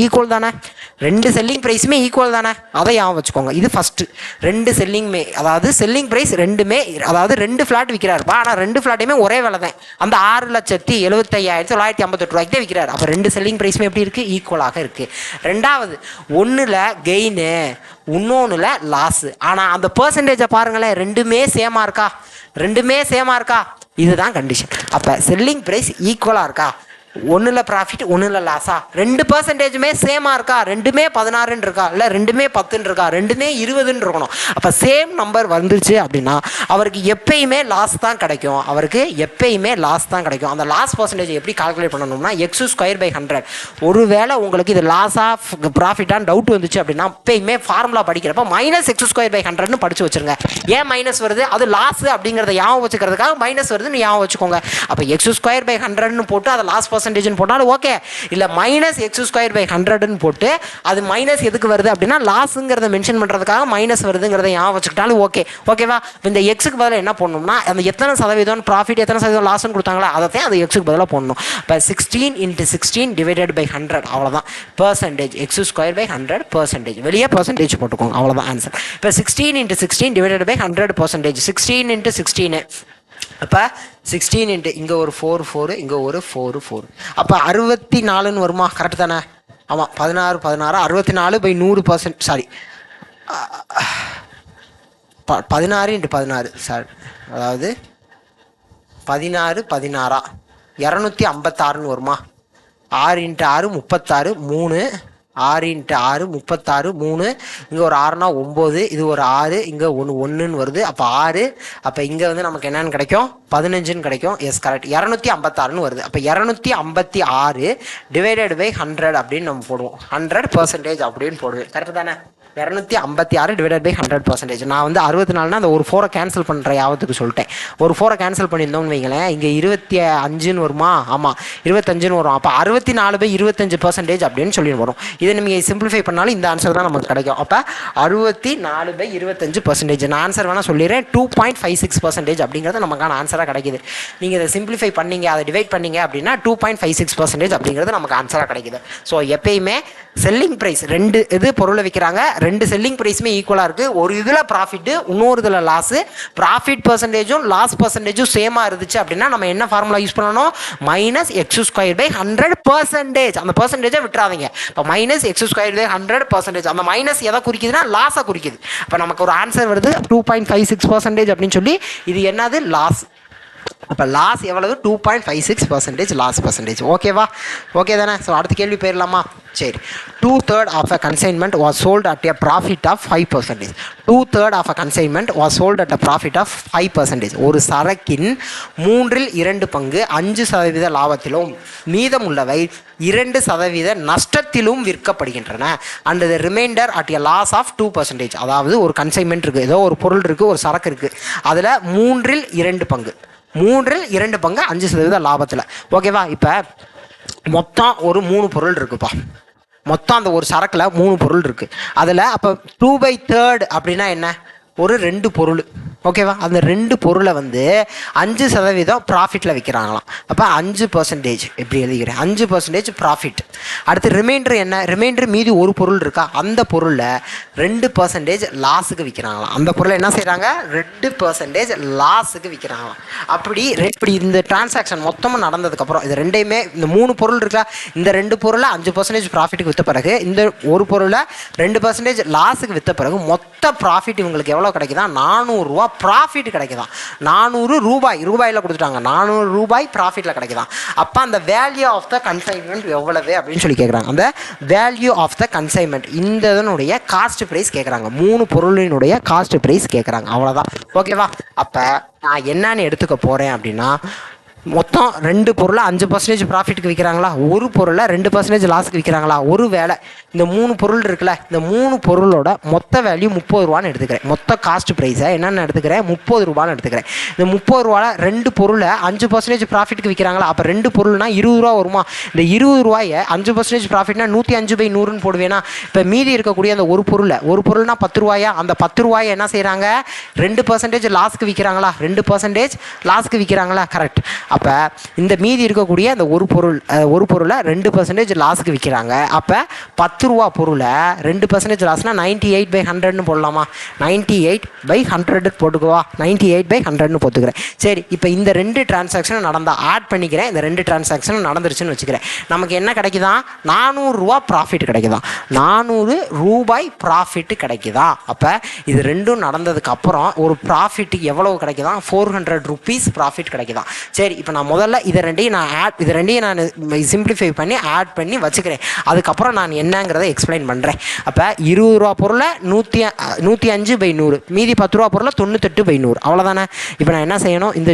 ஈக்குவல் தானே, ரெண்டு செல்லிங் ப்ரைஸுமே ஈக்குவல் தானே, அதை ஞாபகம் வச்சுக்கோங்க. இது ஃபஸ்ட்டு. ரெண்டு செல்லிங்குமே, அதாவது செல்லிங் ப்ரைஸ் ரெண்டுமே, அதாவது 2 ஃப்ளாட் விற்கிறாருப்பா, ஆனால் 2 ஃப்ளாட்டையுமே ஒரே விலை தான், அந்த 6,75,958 ரூபாய்க்கு தான் விற்கிறார். அப்போ ரெண்டு செல்லிங் ப்ரைஸுமே எப்படி இருக்குது? ஈக்குவலாக இருக்குது. ரெண்டாவது, ஒன்றில் கெயினு, இன்னொன்றில் லாஸு, ஆனால் அந்த பர்சன்டேஜை பாருங்களேன், ரெண்டுமே சேமாக இருக்கா? இதுதான் கண்டிஷன். அப்போ செல்லிங் ப்ரைஸ் ஈக்குவலாக இருக்கா, ஒன்றில் ப்ராஃபிட் ஒன்றில் லாஸா, 2% சேமாக இருக்கா, ரெண்டுமே 16 இருக்கா, இல்லை ரெண்டுமே 10 இருக்கா, ரெண்டுமே 20 இருக்கணும். அப்போ சேம் நம்பர் வந்துருச்சு அப்படின்னா அவருக்கு எப்பயுமே லாஸ் தான் கிடைக்கும். அந்த லாஸ் பர்சன்டேஜ் எப்படி கால்குலேட் பண்ணணும்னா x²/100. ஒருவேளை உங்களுக்கு இது லாஸா ப்ராஃபிட்டான்னு டவுட் வந்துச்சு அப்படின்னா எப்பயுமே ஃபார்முலா படிக்கிறப்ப -x²/100ன்னு படிச்சு வச்சுருங்க. ஏன் மைனஸ் வருது? அது லாஸ் அப்படிங்கிறத ஞாபகம் வச்சுக்கிறதுக்காக மைனஸ் வருதுன்னு ஞாபகம் வச்சுக்கோங்க. அப்போ x²/100ன்னு போட்டு அதை லாஸ் பர்சன்டேஜ் போட்டாலும் ஓகே, இல்லை -x²/100ன்னு போட்டு அது மைனஸ் எதுக்கு வருது அப்படின்னா லாஸுங்கிறத மென்ஷன் பண்ணுறதுக்காக மைனஸ் வருதுங்கிறத ஞாபகம் வச்சுக்கிட்டாலும் ஓகேவா. இந்த எக்ஸுக்கு பதிலாக என்ன பண்ணணும்னா, அந்த எத்தனை சதவீதம் ப்ராஃபிட் எத்தனை சதவீதம் லாஸ்ன்னு கொடுத்தாங்களா, அதை அந்த எக்ஸுக்கு பதிலாக போடணும். இப்போ 16 × 16 / 100, அவ்வளோதான் பர்சன்டேஜ். x²/100%, வெளியே பர்சன்டேஜ் போட்டுக்கோங்க, அவ்வளோதான் ஆன்சர். இப்போ 16 × 16 / 100%, 16 × 16. அப்போ 16 இங்கே ஒரு 4 இங்கே ஒரு 4, அப்போ 64ன்னு வருமா? கரெக்டு தானே? ஆமாம், 16 64/100%, சாரி 16 × 16, சாரி, அதாவது 16 256ன்னு வருமா? 6 × 6 36, 3, 6 × 6 36, 3, இங்கே ஒரு 6னா 9, இது ஒரு 6, இங்கே 1ன்னு வருது, அப்போ 6. அப்போ இங்கே வந்து நமக்கு என்னென்னு கிடைக்கும்? 15ன்னு கிடைக்கும். எஸ், கரெக்ட், 256ன்னு வருது. அப்போ 256 / 100 அப்படின்னு நம்ம போடுவோம், 100% அப்படின்னு போடுவேன். கரெக்டு தானே? 256 / 100%. நான் வந்து 64னா அந்த ஒரு 4 கேன்சல் பண்ணுற யாவத்துக்கு சொல்லிட்டேன். ஒரு 4 கேன்சல் பண்ணியிருந்தோம்னு வைங்களேன், இங்கே 25ன்னு வருமா? ஆமாம், 25ன்னு வரும். அப்போ 64/25% அப்படின்னு சொல்லி வரும். இதை நீங்கள் சிம்பிளிஃபை பண்ணாலும் இந்த ஆன்சர் தான் நமக்கு கிடைக்கும். அப்போ 64/25%. நான் ஆன்சர் வேணால் சொல்லிடுறேன், 2.56% அப்படிங்கிறது நமக்கான ஆன்சராக கிடைக்கிது. நீங்கள் இதை சிம்பிளிஃபை பண்ணீங்க, அதை டிவைட் பண்ணீங்க அப்படின்னா 2.56% அப்படிங்கிறது நமக்கு ஆன்சராக கிடைக்கிது. ஸோ எப்பயுமே செல்லிங் ப்ரைஸ் ரெண்டு இது பொருளை விற்கிறாங்க, ரெண்டு செல்லிங் ப்ரைஸுமே ஈக்குவலாக இருக்குது. ஒரு இதில் ப்ராஃபிட்டு, இன்னொரு இதில் லாஸு. ப்ராஃபிட் பர்சன்டேஜும் லாஸ் பர்சன்டேஜும் சேமாக இருந்துச்சு அப்படின்னா நம்ம என்ன ஃபார்முலா யூஸ் பண்ணணும்? -x²/100%. அந்த பர்சன்டேஜை விட்டுறாதீங்க. இப்போ -x²/100%, அந்த மைனஸ் எதை குறிக்குதுன்னா லாஸை குறிக்குது. அப்போ நமக்கு ஒரு ஆன்சர் வருது 2.56% அப்படின்னு சொல்லி. இது என்னது? லாஸ். அப்போ லாஸ் எவ்வளவு? 2.56% லாஸ் பர்சன்டேஜ். ஓகேவா? ஓகே தானே? ஸோ அடுத்த கேள்வி போயிடலாமா? சரி. 2/3 of a consignment was sold at a profit of 5%. 2/3 of a consignment was sold at a profit of 5%. ஒரு சரக்கின் 2/3 5% லாபத்திலும் மீதமுள்ளவை 2% நஷ்டத்திலும் விற்கப்படுகின்றன. And the remainder at a loss of 2%. அதாவது ஒரு கன்சைன்மெண்ட் இருக்குது, ஏதோ ஒரு பொருள் இருக்குது, ஒரு சரக்கு இருக்குது, அதில் 2/3 5% லாபத்தில். ஓகேவா? இப்போ மொத்தம் ஒரு 3 பொருள் இருக்குப்பா. மொத்தம் அந்த ஒரு சரக்கில் 3 பொருள் இருக்குது. அதில் அப்போ 2/3 அப்படின்னா என்ன? ஒரு 2 பொருள். ஓகேவா? அந்த 2 பொருளை வந்து 5% ப்ராஃபிட்டில் விற்கிறாங்களாம். அப்போ 5% எப்படி எழுதிக்கிறேன்? 5% ப்ராஃபிட். அடுத்து ரிமைண்டர் என்ன? ரிமைண்டர் மீதி ஒரு பொருள் இருக்கா, அந்த பொருளை 2% லாஸுக்கு விற்கிறாங்களாம். அந்த பொருளை என்ன செய்கிறாங்க? 2% லாஸுக்கு விற்கிறாங்களாம். அப்படி இந்த டிரான்சாக்ஷன் மொத்தமாக நடந்ததுக்கப்புறம் இது ரெண்டையுமே, இந்த 3 பொருள் இருக்கா, இந்த 2 பொருளை 5% ப்ராஃபிட்டுக்கு விற்ற பிறகு, இந்த ஒரு பொருளை 2% லாஸுக்கு விற்ற பிறகு மொத்த ப்ராஃபிட் இவங்களுக்கு எவ்வளோ கிடைக்குதா? 400 ரூபா ப்ராஃபிட் கிடைக்குதான். 400 ரூபாய் ரூபாயில் கொடுத்துட்டாங்க, 400 ரூபாய் ப்ராஃபிட்டில் கிடைக்குதான். அப்போ அந்த வேல்யூ ஆஃப் த கன்சைன்மெண்ட் எவ்வளவு அப்படின்னு சொல்லி கேட்குறாங்க. அந்த வேல்யூ ஆஃப் த கன்சைன்மெண்ட் இந்த இதனுடைய காஸ்ட் ப்ரைஸ் கேட்குறாங்க. 3 பொருளினுடைய காஸ்ட் ப்ரைஸ் கேட்குறாங்க. அவ்வளோதான். ஓகேவா? அப்போ நான் என்னன்னு எடுத்துக்க போகிறேன் அப்படின்னா, மொத்தம் 2 பொருளை 5% ப்ராஃபிட்டுக்கு விற்கிறாங்களா, ஒரு பொருளை 2% லாஸுக்கு விற்கிறாங்களா. ஒரு வேலை இந்த 3 பொருள் இருக்குல்ல, இந்த 3 பொருளோட மொத்த வேல்யூ 30 ரூபான்னு எடுத்துக்கிறேன். மொத்த காஸ்ட் ப்ரைஸை என்னென்னு எடுத்துக்கிறேன், 30 ரூபான்னு எடுத்துக்கிறேன். இந்த 30 ரூபாவில் 2 பொருளை 5% ப்ராஃபிட்டுக்கு விற்கிறாங்களா. அப்போ 2 பொருள்னா 20 ரூபா வருமா. இந்த 20 ரூபாயை 5% ப்ராஃபிட்னா 105/100ன்னு போடுவேனா. இப்போ மீதி இருக்கக்கூடிய அந்த ஒரு பொருள்னா 10 ரூபாயா, அந்த 10 ரூபாயை என்ன செய்கிறாங்க, 2% லாஸுக்கு விற்கிறாங்களா, 2% லாஸுக்கு விற்கிறாங்களா. கரெக்ட். அப்போ இந்த மீதி இருக்கக்கூடிய அந்த ஒரு பொருளை 2% லாஸுக்கு விற்கிறாங்க. அப்போ 10 ரூபா பொருளை 2% லாஸ்னா 98/100ன்னு போடலாமா. 98/100 போட்டுக்குவா, 98/100ன்னு போட்டுக்கிறேன். சரி, இப்போ இந்த 2 டிரான்சாக்ஷன் நடந்தால் ஆட் பண்ணிக்கிறேன். இந்த 2 டிரான்சாக்ஷன் நடந்துருச்சுன்னு வச்சுக்கிறேன். நமக்கு என்ன கிடைக்குதான், 400 ரூபா ப்ராஃபிட் கிடைக்குதான். 400 ரூபாய் ப்ராஃபிட் கிடைக்குதா. அப்போ இது ரெண்டும் நடந்ததுக்கு அப்புறம் ஒரு ப்ராஃபிட் எவ்வளவு கிடைக்குதான், 400 ரூபீஸ் ப்ராஃபிட் கிடைக்குதான். சரி, இப்போ நான் முதல்ல இதை ரெண்டையும் நான் சிம்பிளிஃபை பண்ணி ஆட் பண்ணி வச்சுக்கிறேன். அதுக்கப்புறம் நான் என்னங்கிறத எக்ஸ்பிளைன் பண்ணுறேன். அப்போ 20 ரூபா பொருளை 105/100, மீதி 10 ரூபா பொருளை 98/100. அவ்வளோதானே. இப்போ நான் என்ன செய்யணும், இந்த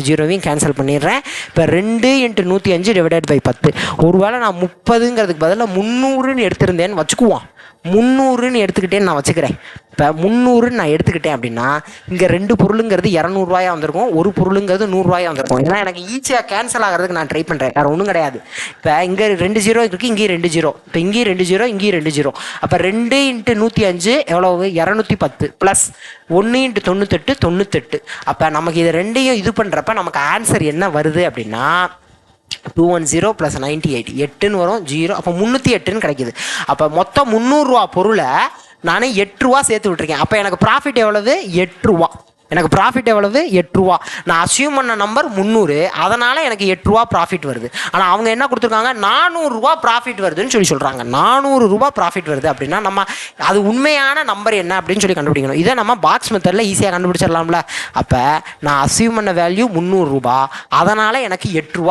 ஜீரோவையும் கேன்சல் பண்ணிடுறேன். இப்போ 2 × 105 / 10. ஒருவேளை நான் 30ங்கிறதுக்கு பதிலாக 300ன்னு எடுத்திருந்தேன்னு வச்சுக்குவோம். 300ன்னு எடுத்துக்கிட்டேன்னு நான் வச்சுக்கிறேன். இப்போ 300ன்னு நான் எடுத்துக்கிட்டேன் அப்படின்னா இங்கே 2 பொருளுங்கிறது 200 ரூபாயா வந்திருக்கும், ஒரு பொருளுங்கிறது 100 ரூபாயா வந்திருக்கும். ஏன்னா எனக்கு ஈஸியாக கேன்சல் ஆகிறதுக்கு நான் ட்ரை பண்ணுறேன், வேறு ஒன்றும் கிடையாது. இப்போ இங்கே 2 0 இருக்குது, இங்கேயும் 2 0, இப்போ இங்கேயும் 2 0, இங்கேயும் 2 0. அப்போ 2 × 105 எவ்வளவு, 210 ப்ளஸ் 1 × 98 98. அப்போ நமக்கு இது ரெண்டையும் இது பண்ணுறப்ப நமக்கு ஆன்சர் என்ன வருது அப்படின்னா 210 + 98 8ன்னு வரும், 0. அப்போ 308ன்னு கிடைக்குது. அப்போ மொத்தம் 300 ரூபா பொருளை நானே 8 ரூபா சேர்த்து விட்டுருக்கேன். அப்போ எனக்கு ப்ராஃபிட் எவ்வளவு, 8 ரூபா. எனக்கு ப்ராஃபிட் எவ்வளவு, 8 ரூபா. நான் அசியூம் பண்ண நம்பர் 300, அதனால் எனக்கு 8 ரூபா ப்ராஃபிட் வருது. ஆனால் அவங்க என்ன கொடுத்துருக்காங்க, 400 ரூபா ப்ராஃபிட் வருதுன்னு சொல்கிறாங்க. 400 ரூபா ப்ராஃபிட் வருது அப்படின்னா நம்ம அது உண்மையான நம்பர் என்ன அப்படின்னு சொல்லி கண்டுபிடிக்கணும். இதை நம்ம பாக்ஸ் மெத்தடில் ஈஸியாக கண்டுபிடிச்சிடலாம்ல. அப்போ நான் அசியூம் பண்ண வேல்யூ 300 ரூபா, அதனால் எனக்கு 8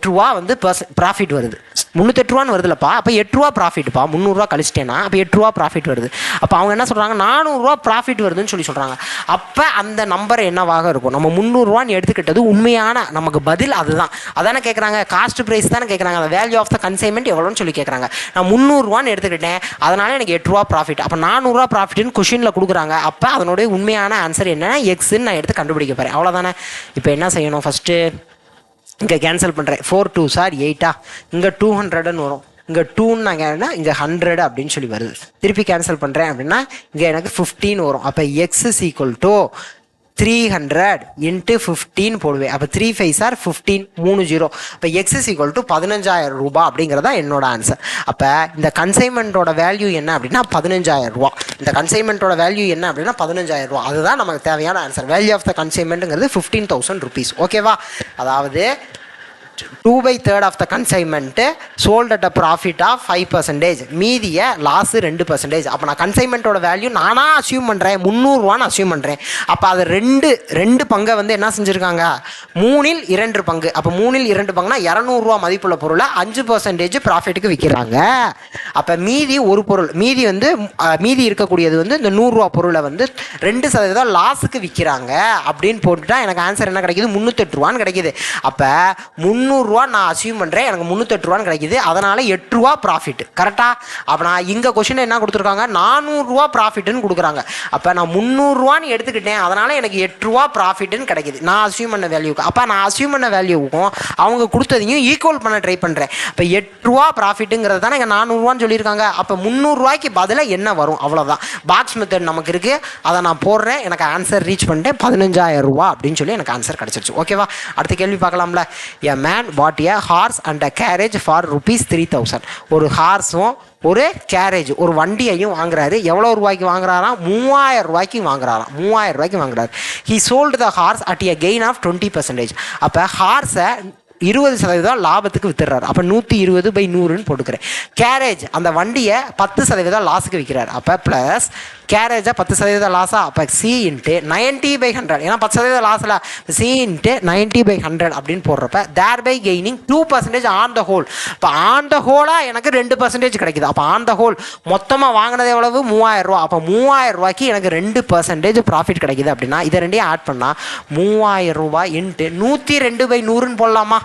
ரூபா வந்து ப்ராஃபிட் வருது. 308 ரூபான்னு வருதுலப்பா. அப்போ 8 ரூபா ப்ராஃபிட்ப்பா, 300 ரூபா கழிச்சிட்டேன்னா அப்போ 8 ரூபா ப்ராஃபிட் வருது. அப்போ அவங்க என்ன சொல்கிறாங்க, 400 ரூபா ப்ராஃபிட் வருதுன்னு சொல்கிறாங்க. அப்போ அந்த நம்பர் என்னவாக இருக்கும், நம்ம 300 ரூபான்னு எடுத்துக்கிட்டது உண்மையான நமக்கு பதில் அதுதான். அதானே கேட்குறாங்க, காஸ்ட் ப்ரைஸ் தானே கேட்குறாங்க, அந்த வேல்யூ ஆஃப் த கன்சைன்மெண்ட் எவ்வளோன்னு சொல்லி கேட்குறாங்க. நான் 300 ரூபான்னு எடுத்துக்கிட்டேன், அதனால் எனக்கு 8 ரூபா ப்ராஃபிட். அப்போ 400 ரூபா ப்ராஃபிட்னு கொஷினில் கொடுக்குறாங்க. அப்போ அதனுடைய உண்மையான ஆன்சர் என்னன்னா எக்ஸ்ன்னு நான் எடுத்து கண்டுபிடிக்க போகிறேன். அவ்வளோதானே. இப்போ என்ன செய்யணும், ஃபஸ்ட்டு இங்கே கேன்சல் பண்ணுறேன். 4 2s 8, இங்கே 200ன்னு வரும், இங்கே 2ன்னு நான் கேட்டேன்னா இங்கே 100 அப்படின்னு சொல்லி வருது. திருப்பி கேன்சல் பண்ணுறேன் அப்படின்னா இங்கே எனக்கு 15 வரும். அப்போ எக்ஸ் = 300 × 15 போடுவேன். அப்போ 3 5s are 15, 3 0. இப்போ எக்ஸ் = 15,000 ரூபா அப்படிங்கிறதா என்னோட ஆன்சர். அப்போ இந்த கன்சைன்மெண்ட்டோட வேல்யூ என்ன அப்படின்னா 15,000 ரூபா. இந்த கன்சைன்மெண்ட்டோட வேல்யூ என்ன அப்படின்னா 15,000 ரூபா. அதுதான் நமக்கு தேவையான ஆன்சர். வேல்யூ ஆஃப் த கன்சைன்மெண்ட்டுங்கிறது 15,000 rupees. ஓகேவா. அதாவது 2/3 of the consignment sold at a profit of 5%, மீதியை லாஸு 2%. அப்போ நான் கன்சைன்மெண்ட்டோட வேல்யூ நானாக அசியூம் பண்ணுறேன் 300 ரூபான்னு அசியூம் பண்ணுறேன். அப்போ அது ரெண்டு பங்கை வந்து என்ன செஞ்சுருக்காங்க, 3ல் 2 பங்கு. அப்போ 3ல் 2 பங்குனா 200 ரூபா மதிப்புள்ள பொருளை 5% ப்ராஃபிட்டுக்கு விற்கிறாங்க. அப்போ மீதி ஒரு பொருள் மீதி இருக்கக்கூடியது வந்து இந்த 100 ரூபா பொருளை வந்து 2% லாஸுக்கு விற்கிறாங்க அப்படின்னு போட்டுட்டா எனக்கு ஆன்சர் என்ன கிடைக்கிது, 308 ரூபான்னு கிடைக்கிது. அப்போ 300 ரூபா நான் அசியூம் பண்ணுறேன், எனக்கு 308 ரூபான்னு கிடைக்கிது. அதனால் 8 ரூபா ப்ராஃபிட். கரெக்டாக. அப்போ நான் இங்கே கொஸ்டின் என்ன கொடுத்துருக்காங்க, 400 ரூபா ப்ராஃபிட்னு கொடுக்குறாங்க. அப்போ நான் 300 ரூபான்னு எடுத்துக்கிட்டேன், அதனால் எனக்கு 8 ரூபா ப்ராஃபிட்னு கிடைக்கிது நான் அசியூம் பண்ண வேல்யூக்கு. அப்போ நான் அசியூம் பண்ண வேல்யூவுக்கும் அவங்க கொடுத்ததையும் ஈக்குவல் பண்ண ட்ரை பண்ணுறேன். இப்போ 8 ரூபா ப்ராஃபிட்டுங்கிறது தானே இங்கே 400 ரூபான்னு சொல்லியிருக்காங்க. அப்போ 300 ரூபாய்க்கு பதிலாக என்ன வரும், அவ்வளோதான். பாக்ஸ் மெத்தட் நமக்கு இருக்குது, அதை நான் போடுறேன். எனக்கு ஆன்சர் ரீச் பண்ணிட்டேன், 15,000 ரூபா அப்படின்னு சொல்லி எனக்கு ஆன்சர் கிடச்சிருச்சு. ஓகேவா. அடுத்த கேள்வி பார்க்கலாம்ல. A man bought a horse and a carriage for ₹3,000. ஒரு ஹார்ஸும் ஒரு கேரேஜ் ஒரு வண்டியையும் வாங்குறாரு. எவ்வளோ ரூபாய்க்கு வாங்குறாராம், 3,000 ரூபாய்க்கு வாங்குறாராம். 3,000 ரூபாய்க்கு வாங்குறாரு. He sold the horse at a gain of 20%. அப்போ ஹார்ஸை 20% லாபத்துக்கு வித்துறாரு. அப்போ 120/100ன்னு போட்டுக்கிறேன். கேரேஜ் அந்த வண்டியை 10% லாஸுக்கு விற்கிறார். அப்போ ப்ளஸ் கேரேஜாக 10% லாஸா, அப்போ சி இன்ட்டு 90/100, ஏன்னா 10% லாஸில் சி இன்ட்டு 90/100 அப்படின்னு போடுறப்ப thereby gaining 2% on the whole. இப்போ ஆன் த ஹோலாக எனக்கு 2% கிடைக்குது. அப்போ ஆன் த ஹோல் மொத்தமாக வாங்கினது எவ்வளவு? 3000 ரூபா. அப்போ 3000 ரூபாய்க்கு எனக்கு 2% ப்ராஃபிட் கிடைக்குது அப்படின்னா இதை ரெண்டையும் ஆட் பண்ணால் 3000 ரூபாய் இன்ட்டு 102/100ன்னு போடலாமா?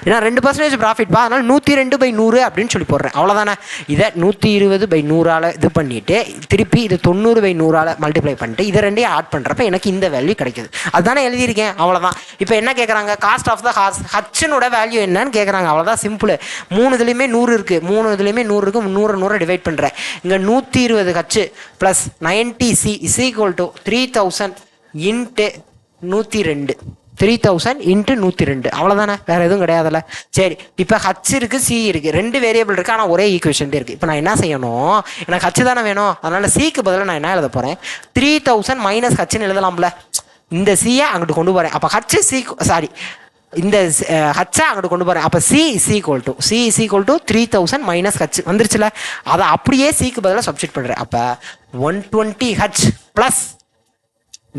ஏன்னா 2% ப்ராஃபிட்பா, அதனால் 102/100 அப்படின்னு சொல்லி போடுறேன். அவ்வளோதானே. இதை 120/100 இது பண்ணிவிட்டு திருப்பி இது 90/100 மல்டிப்ளை பண்ணிட்டு இதை ரெண்டையும் ஆட் பண்ணுறப்ப எனக்கு இந்த வேல்யூ கிடைக்குது. அதுதானே எழுதியிருக்கேன். அவ்வளோதான். இப்போ என்ன கேட்குறாங்க? காஸ்ட் ஆஃப் த ஹார்ஸ் ஹச்சனோட வேல்யூ என்னன்னு கேட்குறாங்க. அவ்வளோதான், சிம்பிள். 3 இதுலேயுமே 100 இருக்குது. 3 இதுலேயுமே 100 இருக்குது. 100 டிவைட் பண்ணுறேன். இங்கே 120 H plus 90C is equal to 3000 into 102. 3000 into 102. அவ்வளோதானே, வேறு எதுவும் கிடையாதுல்ல. சரி, இப்போ ஹச் இருக்குது, சி இருக்குது, 2 வேரியபிள் இருக்குது, ஆனால் ஒரே ஈக்குவேஷன் இருக்குது. இப்போ நான் என்ன செய்யணும்? எனக்கு ஹச் தானே வேணும். அதனால் சிக்கு பதிலாக நான் என்ன எழுத போகிறேன்? 3000 மைனஸ் ஹச்ன்னு எழுதலாம்ல. இந்த சியை அங்கிட்டு கொண்டு போகிறேன். அப்போ ஹச் சி சாரி இந்த ஹச்சை அங்கிட்டு கொண்டு போகிறேன். அப்போ C is equal to 3000 minus H வந்துருச்சுல. அதை அப்படியே சிக்கு பதிலாக சப்ஸ்டிட் பண்ணுறேன். அப்போ 120 ஹச் ப்ளஸ்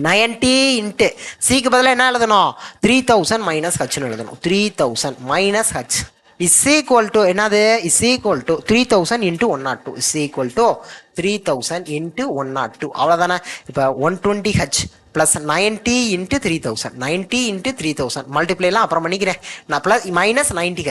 90 இன்ட்டு சிக்கு பதிலாக என்ன எழுதணும்? 3000 மைனஸ் ஹச்னு எழுதணும். 3000 minus H is equal to என்னது? Is equal to 3000 into 102 is equal to 3000 into 102. அவ்வளோதானே. இப்போ 120 ஹச் ப்ளஸ் 90 இன்ட்டு 3000 90 இன்ட்டு 3000 மல்டிப்ளைலாம் அப்புறம் பண்ணிக்கிறேன் நான். ப்ளஸ் மைனஸ் 90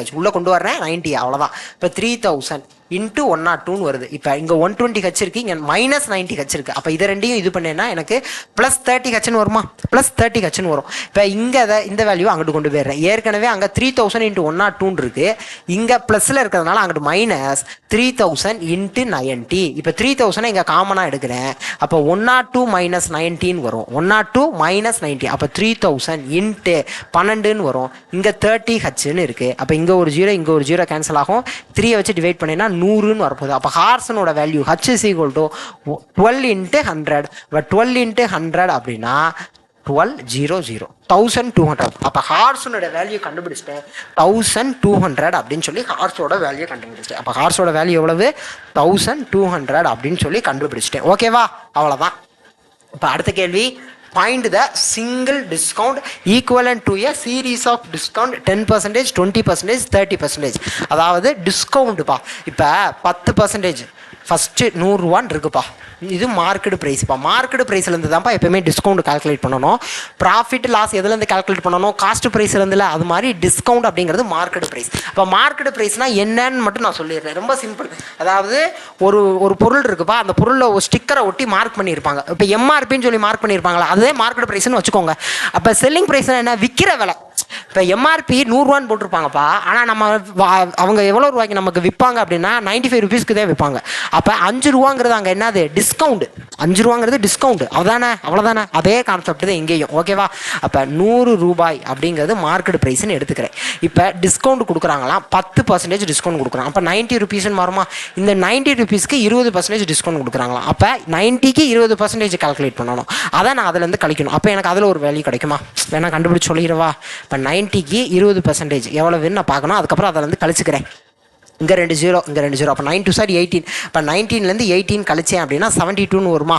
ஹச் உள்ளே கொண்டு வர்றேன் 90. அவ்வளோதான். இப்போ 3000 இன்ட்டு 102ன்னு வருது. இப்போ இங்கே 120 ஹச் இருக்குது, இங்கே மைனஸ் 90 ஹச் இருக்குது. அப்போ இதை ரெண்டையும் இது பண்ணேன்னா எனக்கு ப்ளஸ் 30 ஹச்னு வருமா? ப்ளஸ் 30 ஹச்னு வரும். இப்போ இங்கே இந்த வேல்யூ அங்கிட்டு கொண்டு போயிடுறேன். ஏற்கனவே அங்கே 3000 இன்ட்டு 102 இருக்குது. இங்கே ப்ளஸில் இருக்கிறதுனால அங்கிட்டு மைனஸ் 3000 இன்ட்டு 90. இப்போ 3000 இங்கே காமனாக எடுக்கிறேன். அப்போ 102 மைனஸ் 19 வரும். 102 மைனஸ் 90. அப்போ 3000 இன்ட்டு 12ன்னு வரும். இங்கே 30 ஹச்னு இருக்குது. அப்போ இங்கே ஒரு 0 இங்கே ஒரு 0 கேன்சல் ஆகும். 3 வச்சு டிவைட் பண்ணினா 100ன்னு வரப்போகுது. அப்போ ஹார்ஸனோட value H is equal to 12 into 100. இப்போ 12 இன்ட்டு 100 அப்படின்னா 1200 1200. அப்போ ஹார்ஸனோட வேல்யூ கண்டுபிடிச்சிட்டேன் 1200 அப்படின்னு சொல்லி ஹார்ஸோட வேல்யூ கண்டுபிடிச்சிட்டேன். அப்போ ஹார்ஸோட வேல்யூ எவ்வளவு? 1200 அப்படின்னு சொல்லி கண்டுபிடிச்சிட்டேன். ஓகேவா? அவ்வளோதான். இப்போ அடுத்த கேள்வி, find the single discount equivalent to a series of discount 10%, 20%, 30%. அதாவது டிஸ்கவுண்ட்டுப்பா. இப்போ 10% ஃபஸ்ட்டு 100 ரூபான்னு இருக்குப்பா. இது மார்க்கெட் ப்ரைஸ்ப்பா. மார்க்கெட் ப்ரைஸ்லேருந்து தான்ப்பா எப்போயுமே டிஸ்கவுண்ட் கால்குலேட் பண்ணணும். ப்ராஃபிட் லாஸ் எதுலேருந்து கால்குலேட் பண்ணணும்? காஸ்ட் ப்ரைஸ்லேருந்துல. அது மாதிரி டிஸ்கவுண்ட் அப்படிங்கிறது மார்க்கெட் ப்ரைஸ். அப்போ மார்க்கெட் ப்ரைஸ்னால் என்னன்னு மட்டும் நான் சொல்லிடுறேன். ரொம்ப சிம்பிள். அதாவது ஒரு பொருள் இருக்குப்பா, அந்த பொருளில் ஒரு ஸ்டிக்கரை ஒட்டி மார்க் பண்ணியிருப்பாங்க. இப்போ எம்ஆர்பின்னு சொல்லி மார்க் பண்ணியிருப்பாங்களா, அதுவே மார்க்கெட் ப்ரைஸ்னு வச்சுக்கோங்க. அப்போ செல்லிங் ப்ரைஸ்னால் என்ன? விற்கிற விலை. இப்போ எம்ஆர்பி 100 ரூபான்னு போட்டிருப்பாங்கப்பா. ஆனால் நம்ம அவங்க எவ்வளோ ரூபாய்க்கு நமக்கு விற்பாங்க அப்படின்னா 95 ரூபீஸ்க்கு தான் விற்பாங்க. அப்போ 5 ரூபாங்கிறது அங்கே என்னது? டிஸ்கவுண்ட். 5 ரூபாங்கிறது டிஸ்கவுண்ட். அவ்வளோதானே. அதே கான்செப்ட் தான் இங்கேயும். ஓகேவா? அப்போ 100 ரூபாய் அப்படிங்கிறது மார்க்கெட் ப்ரைஸ்ன்னு எடுத்துக்கிறேன். இப்போ டிஸ்கவுண்ட் கொடுக்குறாங்களாம், 10% டிஸ்கவுண்ட் கொடுக்குறாங்க. அப்போ 90 ரூபீஸ்ன்னு மாறுமா? இந்த 90 ரூபீஸ்க்கு 20% டிஸ்கவுண்ட் கொடுக்குறாங்களாம். அப்போ 90க்கு 20% கால்குலேட் பண்ணணும். அதை நான் அதுலேருந்து கழிக்கணும். அப்போ எனக்கு அதில் ஒரு வேல்யூ கிடைக்குமா? வேணா கண்டுபிடிச்சு சொல்லிடுவா. இப்போ 90க்கு 20% எவ்வளவுன்னு நான் பார்க்கணும். அதுக்கப்புறம் அதில் வந்து கழிச்சுக்கிறேன். இங்கே 2 0 இங்கே 2 0. அப்போ 9 2 சார் 18. இப்போ 19லேருந்து 18 கழிச்சேன் அப்படின்னா 72ன்னு வருமா?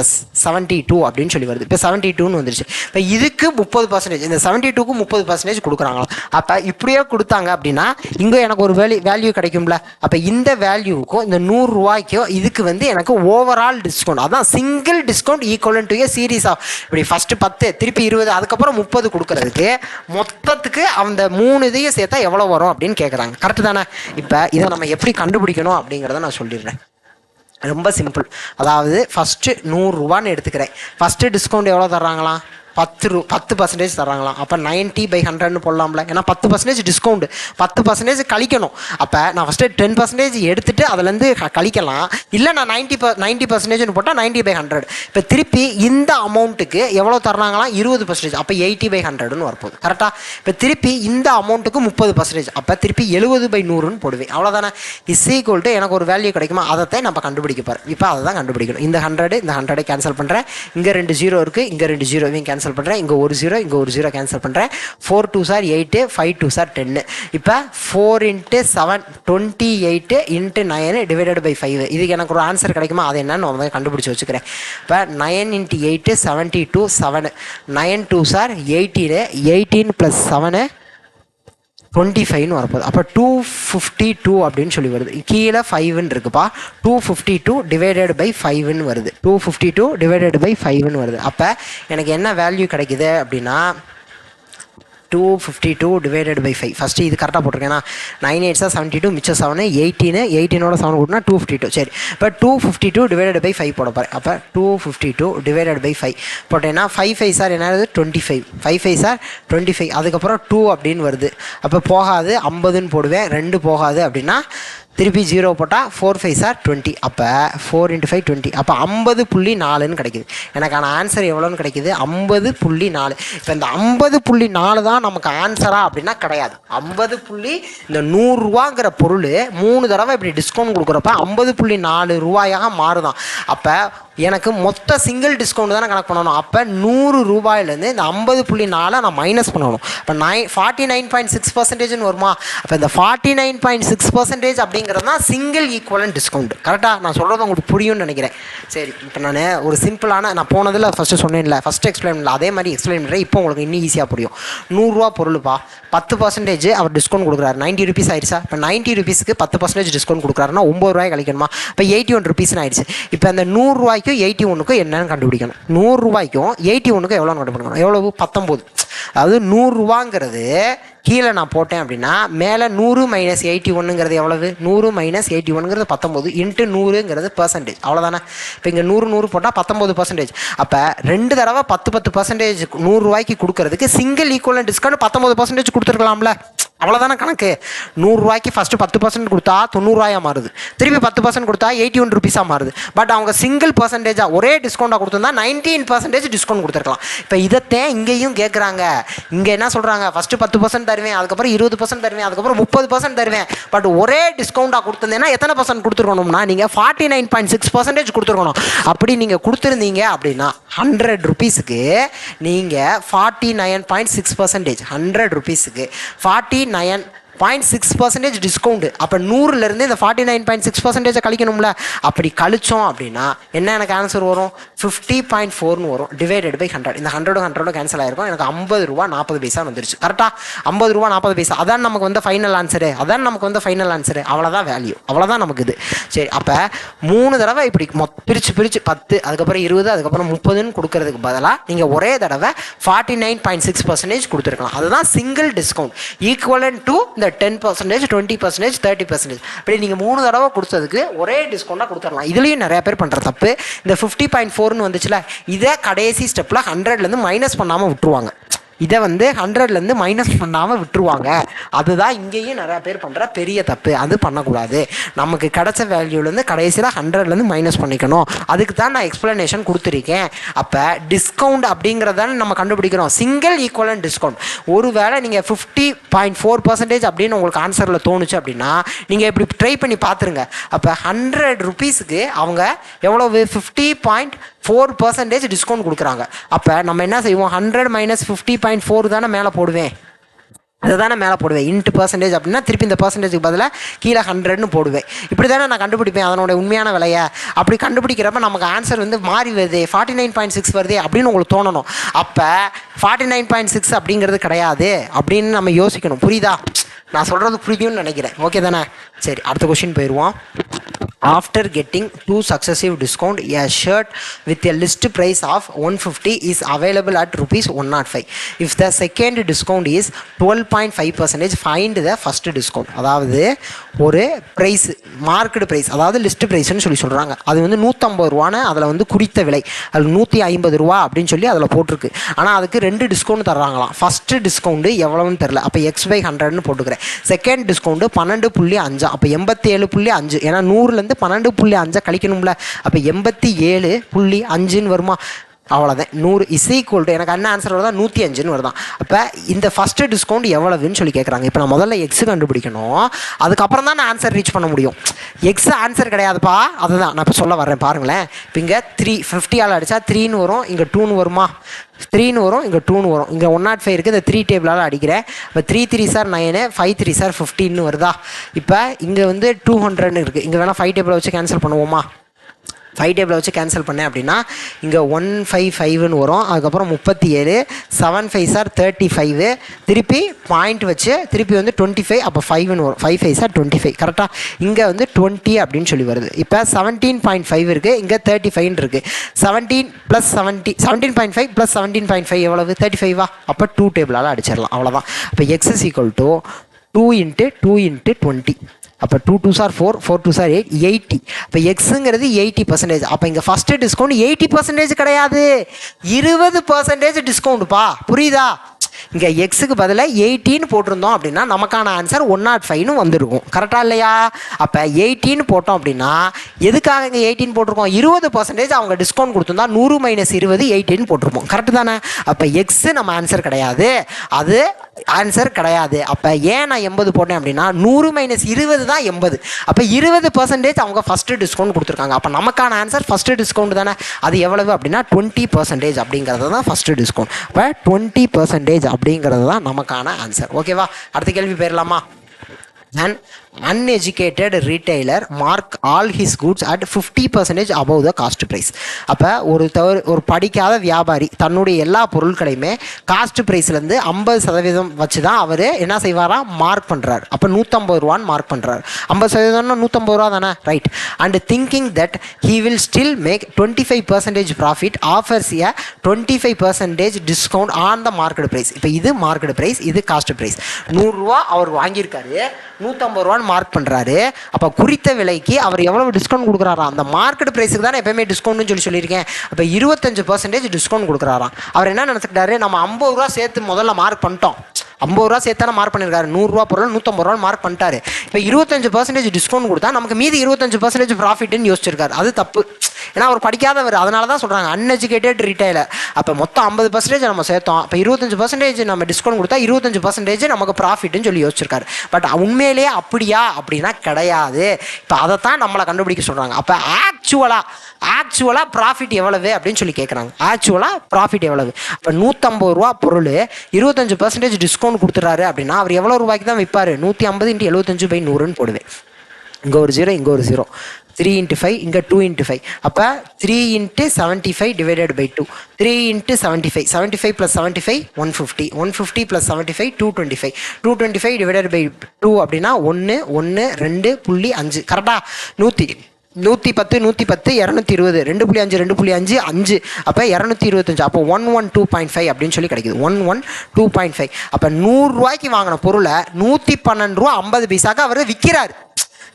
எஸ், 72 அப்படின்னு சொல்லி வருது. இப்போ 72ன்னு வந்துருச்சு. இப்போ இதுக்கு 30%, இந்த 72க்கு 30% கொடுக்குறாங்களா? அப்போ இப்படியே கொடுத்தாங்க அப்படின்னா இங்கே எனக்கு ஒரு வேல்யூ கிடைக்கும்ல. அப்போ இந்த வேல்யூக்கும் இந்த 100 ரூபாய்க்கும் இதுக்கு வந்து எனக்கு ஓவரால் டிஸ்கவுண்ட், அதான் single discount equivalent to a series of இப்படி ஃபஸ்ட்டு 10 திருப்பி 20 அதுக்கப்புறம் 30 கொடுக்கறதுக்கு மொத்தத்துக்கு அந்த 3 இதையும் சேர்த்தா எவ்வளோ வரும் அப்படின்னு கேட்குறாங்க. கரெக்டு தானே? இப்போ இதை நம்ம எப்படி கண்டுபிடிக்கணும் அப்படிங்கிறத நான் சொல்லிடுறேன். ரொம்ப சிம்பிள். அதாவது ஃபஸ்ட்டு 100 ரூபான்னு எடுத்துக்கிறேன். ஃபஸ்ட்டு டிஸ்கவுண்ட் எவ்வளோ தர்றாங்களா? 10% தர்றாங்களாம். அப்போ 90/100ன்னு போடலாம்ல. ஏன்னா 10% டிஸ்கவுண்ட், 10% கழிக்கணும். அப்போ நான் ஃபஸ்ட்டு 10% எடுத்துகிட்டு அதுலேருந்து கழிக்கலாம். இல்லை நான் 90% போட்டால் 90/100. இப்போ திருப்பி இந்த அமௌண்ட்டுக்கு எவ்வளோ தர்றாங்களாம்? 20%. அப்போ 80/100ன்னு வரப்போகுது. கரெக்டாக? இப்போ திருப்பி இந்த அமௌண்ட்டுக்கு 30%. அப்போ திருப்பி 70/100ன்னு போடுவேன். அவ்வளோதானே. இஸ் ஈக்குவல் டு எனக்கு ஒரு வேல்யூ கிடைக்குமா? அதைத்தான் நம்ம கண்டுபிடிக்க போகிறோம். இப்போ அதை தான் கண்டுபிடிக்கணும். இந்த 100 கேன்சல் பண்ணுறேன். இங்கே 2 0 இருக்குது, இங்கே 2 0 கேன்சல் கேன்சல் பண்ணுறேன், இங்கே ஒரு ஜீரோ இங்கே ஒரு ஜீரோ கேன்சல் பண்ணுறேன். 4 2 சார் 8, 5 2 சார் 10. இப்போ 4 × 7 28 × 9 டிவைடட் பை 5. இதுக்கு எனக்கு ஒரு ஆன்சர் கிடைக்குமா, அது என்னன்னு நான் வந்து கண்டுபிடிச்சி வச்சுக்கிறேன். இப்போ 9 × 8 72 7, 9 2 சார் 18, 18 + 7 25 வரப்போகுது. அப்போ 252 அப்படின்னு சொல்லி வருது. கீழே 5ன்னு இருக்குப்பா, 252 டிவைடட் பை 5ன்னு வருது. 252 டிவைடட் பை 5ன்னு வருது. அப்போ எனக்கு என்ன வேல்யூ கிடைக்குது அப்படின்னா 252 டிவைடட் பை 5. ஃபஸ்ட்டு இது கரெக்டாக போட்டிருக்கேன்னா 9 8 72, மிச்சம் 7, 18, 18ஓட 7 கூட்டினா 252. சரி, இப்போ 252 டிவைடட் பை 5 போட போகிறேன். அப்போ 252 டிவைடட் பை 5 போட்டேன்னா 5 5 சார் என்னது 25, 5 5 சார் 25. அதுக்கப்புறம் 2 அப்படின்னு வருது. அப்போ போகாது 50ன்னு போடுவேன், 2 போகாது அப்படின்னா திருப்பி 0 போட்டால் 4 5 சார் 20. அப்போ 4 × 5 20. அப்போ 50.4ன்னு கிடைக்குது. எனக்கான ஆன்சர் எவ்வளோன்னு கிடைக்குது, 50.4. இப்போ இந்த 50.4 தான் நமக்கு ஆன்சரா அப்படின்னா கிடையாது. 50 இந்த 100 ரூபாங்கிற பொருள் 3 தடவை இப்படி டிஸ்கவுண்ட் கொடுக்குறப்ப 50.4 ரூபாயாக மாறுதான். அப்போ எனக்கு மொத்த சிங்கிள் டிஸ்கவுண்ட் தானே கணக்கு பண்ணணும். அப்போ 100 ரூபாயிலேருந்து இந்த 50.4 நான் மைனஸ் பண்ணணும். இப்போ 49.6% வருமா. அப்போ இந்த 49.6% அப்படிங்கிறது தான் சிங்கிள் ஈக்குவலன்ட் டிஸ்கவுண்ட். கரெக்டாக நான் சொல்கிறது உங்களுக்கு புரியும்னு நினைக்கிறேன். சரி, இப்போ நான் ஒரு சிம்பிளான நான் போனதில் ஃபஸ்ட்டு சொன்னேன்ல, ஃபஸ்ட்டு எக்ஸ்பிளைன் பண்ணல, அதே மாதிரி எக்ஸ்பிளைன் பண்ணுறேன். இப்போ உங்களுக்கு இன்னும் ஈஸியாக புரியும். 100 ரூபா பொருள்ப்பா, 10% அவர் டிஸ்கவுண்ட் கொடுக்குறாரு, 90 ருபீஸ் ஆயிடுச்சா. இப்போ 90 ருபீஸ்க்கு 10% டிஸ்கவுண்ட் கொடுக்குறாருன்னா 9 ரூபாய் கழிக்கணுமா. இப்போ 81 ருபீஸ்னு ஆயிடுச்சு. இப்போ அந்த 100 ரூபாய்க்கும் 81க்கும் என்னன்னு கண்டுபிடிக்கணும். 100 ரூபாய்க்கும் 81க்கும் எவ்வளோன்னு கண்டுபிடிக்கணும். எவ்வளவு 19. அதாவது 100 ரூபாங்கிறது கீழே நான் போட்டேன் அப்படின்னா மேலே 100 - 81ங்கிறது எவ்வளவு, 100 - 81ங்கிறது 19 × 100ங்கிறது பர்சன்டேஜ். அவ்வளோதானே. இப்போ இங்கே 100 100 போட்டால் 19%. அப்போ 2 தடவை 10% 100 ரூபாய்க்கு கொடுக்கறதுக்கு சிங்கிள் ஈக்குவலன்ட் டிஸ்கவுண்ட் 19% கொடுத்துருக்கலாம்ல. அவ்வளோதானே கணக்கு. 100 ரூபாய்க்கு ஃபஸ்ட்டு 10% கொடுத்தா 90 ரூபாயாக மாறுது, திருப்பி 10% கொடுத்தா 81 ருபீஸாக மாறுது. பட் அவங்க சிங்கிள் பர்சன்டேஜாக ஒரே டிஸ்கவுண்டாக கொடுத்துருந்தா 19% டிஸ்கவுண்ட் கொடுத்துருக்கலாம். இப்போ இதைத்தான் இங்கேயும் கேட்குறாங்க. இங்கே என்ன சொல்கிறாங்க, ஃபஸ்ட்டு 10% தருவேன், அதுக்கப்புறம் 20% தருவேன், அதுக்கப்புறம் 30% தருவேன். பட் ஒரே டிஸ்கவுண்டாக கொடுத்துருந்தேன்னா எத்தனை பர்சன்ட் கொடுத்துருக்கணும்னா நீங்கள் 49.6% கொடுத்துருக்கணும். அப்படி நீங்கள் கொடுத்துருந்தீங்க அப்படின்னா 100 ருபீஸுக்கு நீங்கள் 49.6%, 100 ருபீஸுக்கு 49.6% டிஸ்கவுண்ட். அப்போ 100லேருந்து இந்த 49.6% கழிக்கணும்ல. அப்படி கழிச்சோம் அப்படின்னா என்ன எனக்கு ஆன்சர் வரும், 50.4ன்னு வரும். Divided by 100. இந்த 100 கேன்சல் ஆகிருக்கும். எனக்கு 50 ரூபா 40 பைசா வந்துருச்சு. கரெக்டாக 50 ரூபா 40 பைசா. அதான் நமக்கு வந்து ஃபைனல் ஆன்சரு. அவ்வளோதான் வேல்யூ, அவ்வளோதான் நமக்கு இது. சரி, அப்போ 3 தடவை இப்படி பிரித்து 10, அதுக்கப்புறம் 20, அதுக்கப்புறம் 30ன்னு கொடுக்கறதுக்கு பதிலாக நீங்கள் ஒரே தடவை 49.6% கொடுத்துருக்கலாம். அதுதான் சிங்கிள் டிஸ்கவுண்ட் ஈக்குவலன் டு இந்த 10%, 20%, 30%. இப்படி நீங்கள் 3 தடவை கொடுத்ததுக்கு ஒரே டிஸ்கவுண்டாக கொடுத்துடலாம். இதுலேயும் நிறைய பேர் பண்ணுற தப்பு, இந்த 50.4ன்னு வந்துச்சுல, இதை கடைசி ஸ்டெப்பில் 100லேருந்து மைனஸ் பண்ணாமல் விட்டுருவாங்க. இதை வந்து 100லேருந்து மைனஸ் பண்ணாமல் விட்டுருவாங்க. அதுதான் இங்கேயும் நிறையா பேர் பண்ணுற பெரிய தப்பு. அது பண்ணக்கூடாது. நமக்கு கிடைச்ச வேல்யூலேருந்து கடைசியில் 100லேருந்து மைனஸ் பண்ணிக்கணும். அதுக்கு தான் நான் எக்ஸ்ப்ளனேஷன் கொடுத்துருக்கேன். அப்போ டிஸ்கவுண்ட் அப்படிங்கிறதான நம்ம கண்டுபிடிக்கிறோம், சிங்கிள் ஈக்குவலன்ட் டிஸ்கவுண்ட். ஒருவேளை நீங்கள் 50.4% அப்படின்னு உங்களுக்கு ஆன்சரில் தோணுச்சு அப்படின்னா நீங்கள் இப்படி ட்ரை பண்ணி பார்த்துருங்க. அப்போ 100 ருபீஸுக்கு அவங்க எவ்வளவு 50.4% டிஸ்கவுண்ட் கொடுக்குறாங்க. அப்போ நம்ம என்ன செய்வோம், 100 - 50.4 தானே மேலே போடுவேன். அதை தானே மேலே போடுவேன். % அப்படின்னா திருப்பி இந்த பர்சன்டேஜுக்கு பதிலாக கீழே 100ன்னு போடுவேன். இப்படி தானே நான் கண்டுபிடிப்பேன் அதனோட உண்மையான விலையை. அப்படி கண்டுபிடிக்கிறப்ப நமக்கு ஆன்சர் வந்து மாறி வருது, 49.6 வருது அப்படின்னு உங்களுக்கு தோணணும். அப்போ 49.6 அப்படிங்கிறது கிடையாது அப்படின்னு நம்ம யோசிக்கணும். புரியுதா? நான் சொல்கிறது புரியும்னு நினைக்கிறேன். ஓகே தானே? சரி, அடுத்த கொஸ்டின் போயிடுவோம். After getting 2 successive discount, a shirt with a list price of 150 is available at rupees 105. If the second discount is 12.5%, find the first discount. அதாவது ஒரு ப்ரைஸ், மார்க்கெட் ப்ரைஸ், அதாவது லிஸ்ட் ப்ரைஸ்ன்னு சொல்கிறாங்க. அது வந்து 150 ரூபான்னு அதில் வந்து குறித்த விலை, அது 150 ரூபா அப்படின்னு சொல்லி அதில் போட்டிருக்கு. ஆனால் அதுக்கு 2 டிஸ்கவுண்ட் தர்றாங்களாம். ஃபஸ்ட்டு டிஸ்கவுண்ட்டு எவ்வளோன்னு தெரில. அப்போ x/100ன்னு போட்டுக்கிறேன். Second discount 12.5. அப்போ 87.5. ஏன்னா 100லேருந்து 12.5 கழிக்கணும்ல. அப்போ 87.5ன்னு வருமா. அவ்வளோதான். 100 இஸ் ஈக்குவல் டு எனக்கு என்ன ஆன்சர் வருதா 105ன்னு வருதான். அப்போ இந்த ஃபஸ்ட்டு டிஸ்கவுண்ட் எவ்வளவுன்னு சொல்லி கேட்குறாங்க. இப்போ நான் முதல்ல எக்ஸ் கண்டுபிடிக்கணும், அதுக்கப்புறம் தான் நான் ஆன்சர் ரீச் பண்ண முடியும். எக்ஸ் ஆன்சர் கிடையாதுப்பா, அதுதான் நான் இப்போ சொல்ல வர்றேன் பாருங்களேன். இப்போ இங்கே 350 அடித்தா 3ன்னு வரும், இங்கே 2ன்னு வருமா, 3ன்னு வரும், இங்கே 2ன்னு வரும், இங்கே 105 இருக்குது, இந்த 3 டேபிளால் அடிக்கிறேன். இப்போ 3 3 சார் 9, 5 3 சார் 15 வருதா. இப்போ இங்கே வந்து 200ன்னு இருக்குது, இங்கே வேணால் 5 டேபிளை வச்சு கேன்சல் பண்ணுவோமா. 5 டேபிளை வச்சு கேன்சல் பண்ணேன் அப்படின்னா இங்கே 155ன்னு வரும், அதுக்கப்புறம் 37, 7 5 சார் 35, திருப்பி பாயிண்ட் வச்சு திருப்பி வந்து 25, அப்போ 5ன்னு வரும், 5 5 சார் 25 கரெக்டாக. இங்கே வந்து 20 அப்படின்னு சொல்லி வருது. இப்போ 17.5 இருக்குது, இங்கே 35 இருக்குது. 17 + 70 17.5 + 17.5 எவ்வளவு 35வா. அப்போ 2 டேபிளால் அடிச்சிடலாம், அவ்வளோதான். அப்போ எக்ஸ் இஸ் ஈக்குவல் டு 2 × 2 × 20. அப்போ 2 2 சார் 4, 4 2 சார் 8, 80. இப்போ எக்ஸுங்கிறது 80%. அப்போ இங்கே ஃபஸ்ட்டு டிஸ்கவுண்ட் 80% கிடையாது, 20% டிஸ்கவுண்ட்டுப்பா, புரியுதா. இங்கே எக்ஸுக்கு பதிலாக 18 போட்டிருந்தோம் அப்படின்னா நமக்கான ஆன்சர் 105ன்னு வந்துருக்கும், கரெக்டாக இல்லையா. அப்போ 18 போட்டோம் அப்படின்னா எதுக்காக இங்கே 18 போட்டிருக்கோம், 20% அவங்க டிஸ்கவுண்ட் கொடுத்துருந்தா 100 - 20 18 போட்டிருப்போம், கரெக்டு தானே. அப்போ எக்ஸு நம்ம ஆன்சர் கிடையாது, அது ஆன்சர் கிடையாது. அப்போ ஏன் நான் 80 போட்டேன் அப்படின்னா 100 - 20 தான் 80. அப்போ 20% அவங்க ஃபஸ்ட்டு டிஸ்கவுண்ட் கொடுத்துருக்காங்க. அப்போ நமக்கான ஆன்சர் ஃபஸ்ட்டு டிஸ்கவுண்ட் தானே. அது எவ்வளவு அப்படின்னா 20% அப்படிங்கிறது தான் ஃபஸ்ட்டு டிஸ்கவுண்ட். இப்போ 20% அப்படிங்கிறது தான் நமக்கான ஆன்சர். ஓகேவா, அடுத்த கேள்வி போயிடலாமா. An uneducated retailer mark all his goods at 50% above the cost price. அப்போ ஒரு படிக்காத வியாபாரி தன்னுடைய எல்லா பொருட்களையுமே காஸ்ட் ப்ரைஸ்லேருந்து 50% வச்சு தான் அவர் என்ன செய்வாராம், மார்க் பண்ணுறாரு. அப்போ 150 ரூபான்னு மார்க் பண்ணுறாரு. 50%னா 150 ரூபா தானே, right. And thinking that he will still make 25% profit offers a 25% discount on the market price. இப்போ இது மார்க்கெட் ப்ரைஸ், இது காஸ்ட் ப்ரைஸ். 100 ரூபா அவர் வாங்கியிருக்காரு, 150 ரூபான்னு மார்க் பண்ணுறாரு. அப்போ குறித்த விலைக்கு அவர் எவ்வளவு டிஸ்கவுண்ட் கொடுக்குறாரா, அந்த மார்க்கெட் ப்ரைஸுக்கு தானே எப்பயுமே டிஸ்கவுண்ட்னு சொல்லியிருக்கேன். அப்போ 25% டிஸ்கவுண்ட் கொடுக்குறாராம். அவர் என்ன நினச்சிக்கிட்டாரு, நம்ம 50 ரூபா சேர்த்து முதல்ல மார்க் பண்ணிட்டோம், 50 ரூபா சேர்த்தான மார்க் பண்ணியிருக்காரு, 100 ரூபா பொருள் 150 ரூபா மார்க் பண்ணிட்டாரு. இப்போ 25% டிஸ்கவுண்ட் கொடுத்தா நமக்கு மீதி 25% ப்ராஃபிட்னு யோசிச்சிருக்காரு. அது தப்பு, ஏன்னா அவர் படிக்காதவர், அதனால தான் சொல்கிறாங்க அன்எஜுகேட்டட் ரீட்டைலர். அப்போ மொத்தம் 50% நம்ம சேர்த்தோம், அப்போ 25% நம்ம டிஸ்கவுண்ட் கொடுத்தா 25% நமக்கு ப்ராஃபிட்னு சொல்லி யோசிச்சிருக்காரு. பட் உண்மையிலேயே அப்படியா அப்படின்னா கிடையாது. இப்போ அதைத்தான் நம்மளை கண்டுபிடிக்க சொல்கிறாங்க. அப்போ ஆக்சுவலாக ப்ராஃபிட் எவ்வளவு அப்படின்னு சொல்லி கேட்குறாங்க. ஆக்சுவலாக ப்ராஃபிட் எவ்வளவு. அப்போ 150 ரூபா பொருள் 25% டிஸ்கவுண்ட் கொடுத்துறாரு அப்படின்னா அவர் எவ்வளோ ரூபாய்க்கு தான் விற்பார், 150 × 75/100ன்னு போடுவேன். இங்கே ஒரு 0, இங்கே ஒரு 0, 3 × 5, இங்கே 2 × 5. அப்போ 3 × 75 / 2, 3 × 75, 75 + 75 150, 150 + 75 225, 225 / 2 அப்படின்னா 1 1 2.5 கரெக்டாக. 110 220 2.5 2.5 5. அப்போ 225, அப்போ 112.5 அப்படின்னு சொல்லி கிடைக்குது, 112.5. அப்போ 100 ரூபாய்க்கு வாங்கின பொருளை 112 ரூபா 50 பைசாக்கு அவர் விற்கிறார்,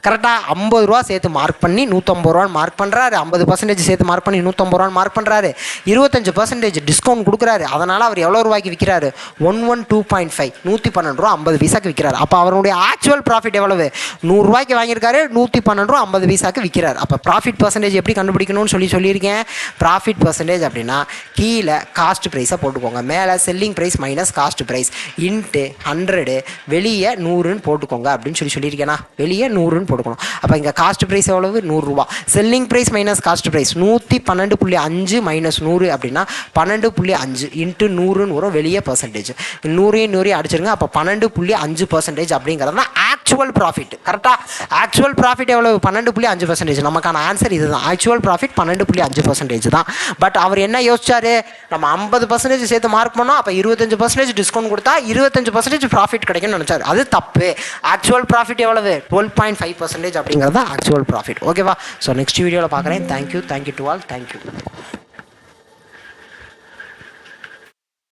கரெக்டாக. 50 ரூபா சேர்த்து மார்க் பண்ணி 150 ரூபான்னு மார்க் பண்ணுறாரு, 50% சேர்த்து மார்க் பண்ணி 150 ரூபான்னு மார்க் பண்ணுறாரு, 25% டிஸ்கவுண்ட் கொடுக்குறாரு. அதனால் அவர் எவ்வளோ ரூபாய்க்கு விற்கிறாரு, 112.5, 112 ரூபா 50 பைசாக்கு விற்கிறார். அப்போ அவருடைய ஆக்சுவல் ப்ராஃபிட் எவ்வளவு, 100 ரூபாய்க்கு வாங்கியிருக்காரு, 112 ரூபா 50 பைசாக்கு விற்கிறார். அப்போ ப்ராஃபிட் பர்சன்டேஜ் எப்படி கண்டுபிடிக்கணும்னு சொல்லியிருக்கேன். ப்ராஃபிட் பர்சன்டேஜ் அப்படின்னா கீழே காஸ்ட் ப்ரைஸை போட்டுக்கோங்க, மேலே selling price minus cost price into 100, வெளியே 100ன்னு போட்டுக்கோங்க அப்படின்னு சொல்லியிருக்கேன்னா, வெளியே 100ன்னு போட்டுக்கணும். அப்போ இங்கே காஸ்ட் ப்ரைஸ் எவ்வளவு, 100 ரூபா. Selling price minus cost price 112.5 - 100 அப்படின்னா 12.5 × 100ன்னு வரும், வெளியே பர்சன்டேஜ் 100 அடிச்சிருங்க. அப்போ 12.5% அப்படிங்கிறது தான் ஆக்சுவல் ப்ராஃபிட், கரெக்டாக. ஆக்சுவல் ப்ராஃபிட் எவ்வளவு, 12.5%. நமக்கான ஆன்சர் இதுதான், ஆக்சுவல் ப்ராஃபிட் 12.5% தான். பட் அவர் என்ன யோசிச்சாரு, நம்ம 50% சேர்த்து மார்க் பண்ணோம், அப்போ 25% டிஸ்கவுண்ட் கொடுத்தா 25% ப்ராஃபிட் கிடைக்கும்னு நினச்சாரு. அது தப்பு. ஆக்சுவல் ப்ராஃபிட் எவ்வளவு, 12.5% அப்படிங்கிறது தான் ஆக்சுவல் ப்ராஃபிட். ஓகேவா. ஸோ நெக்ஸ்ட் வீடியோவில் பார்க்குறேன். Thank you to all. தேங்க்யூ.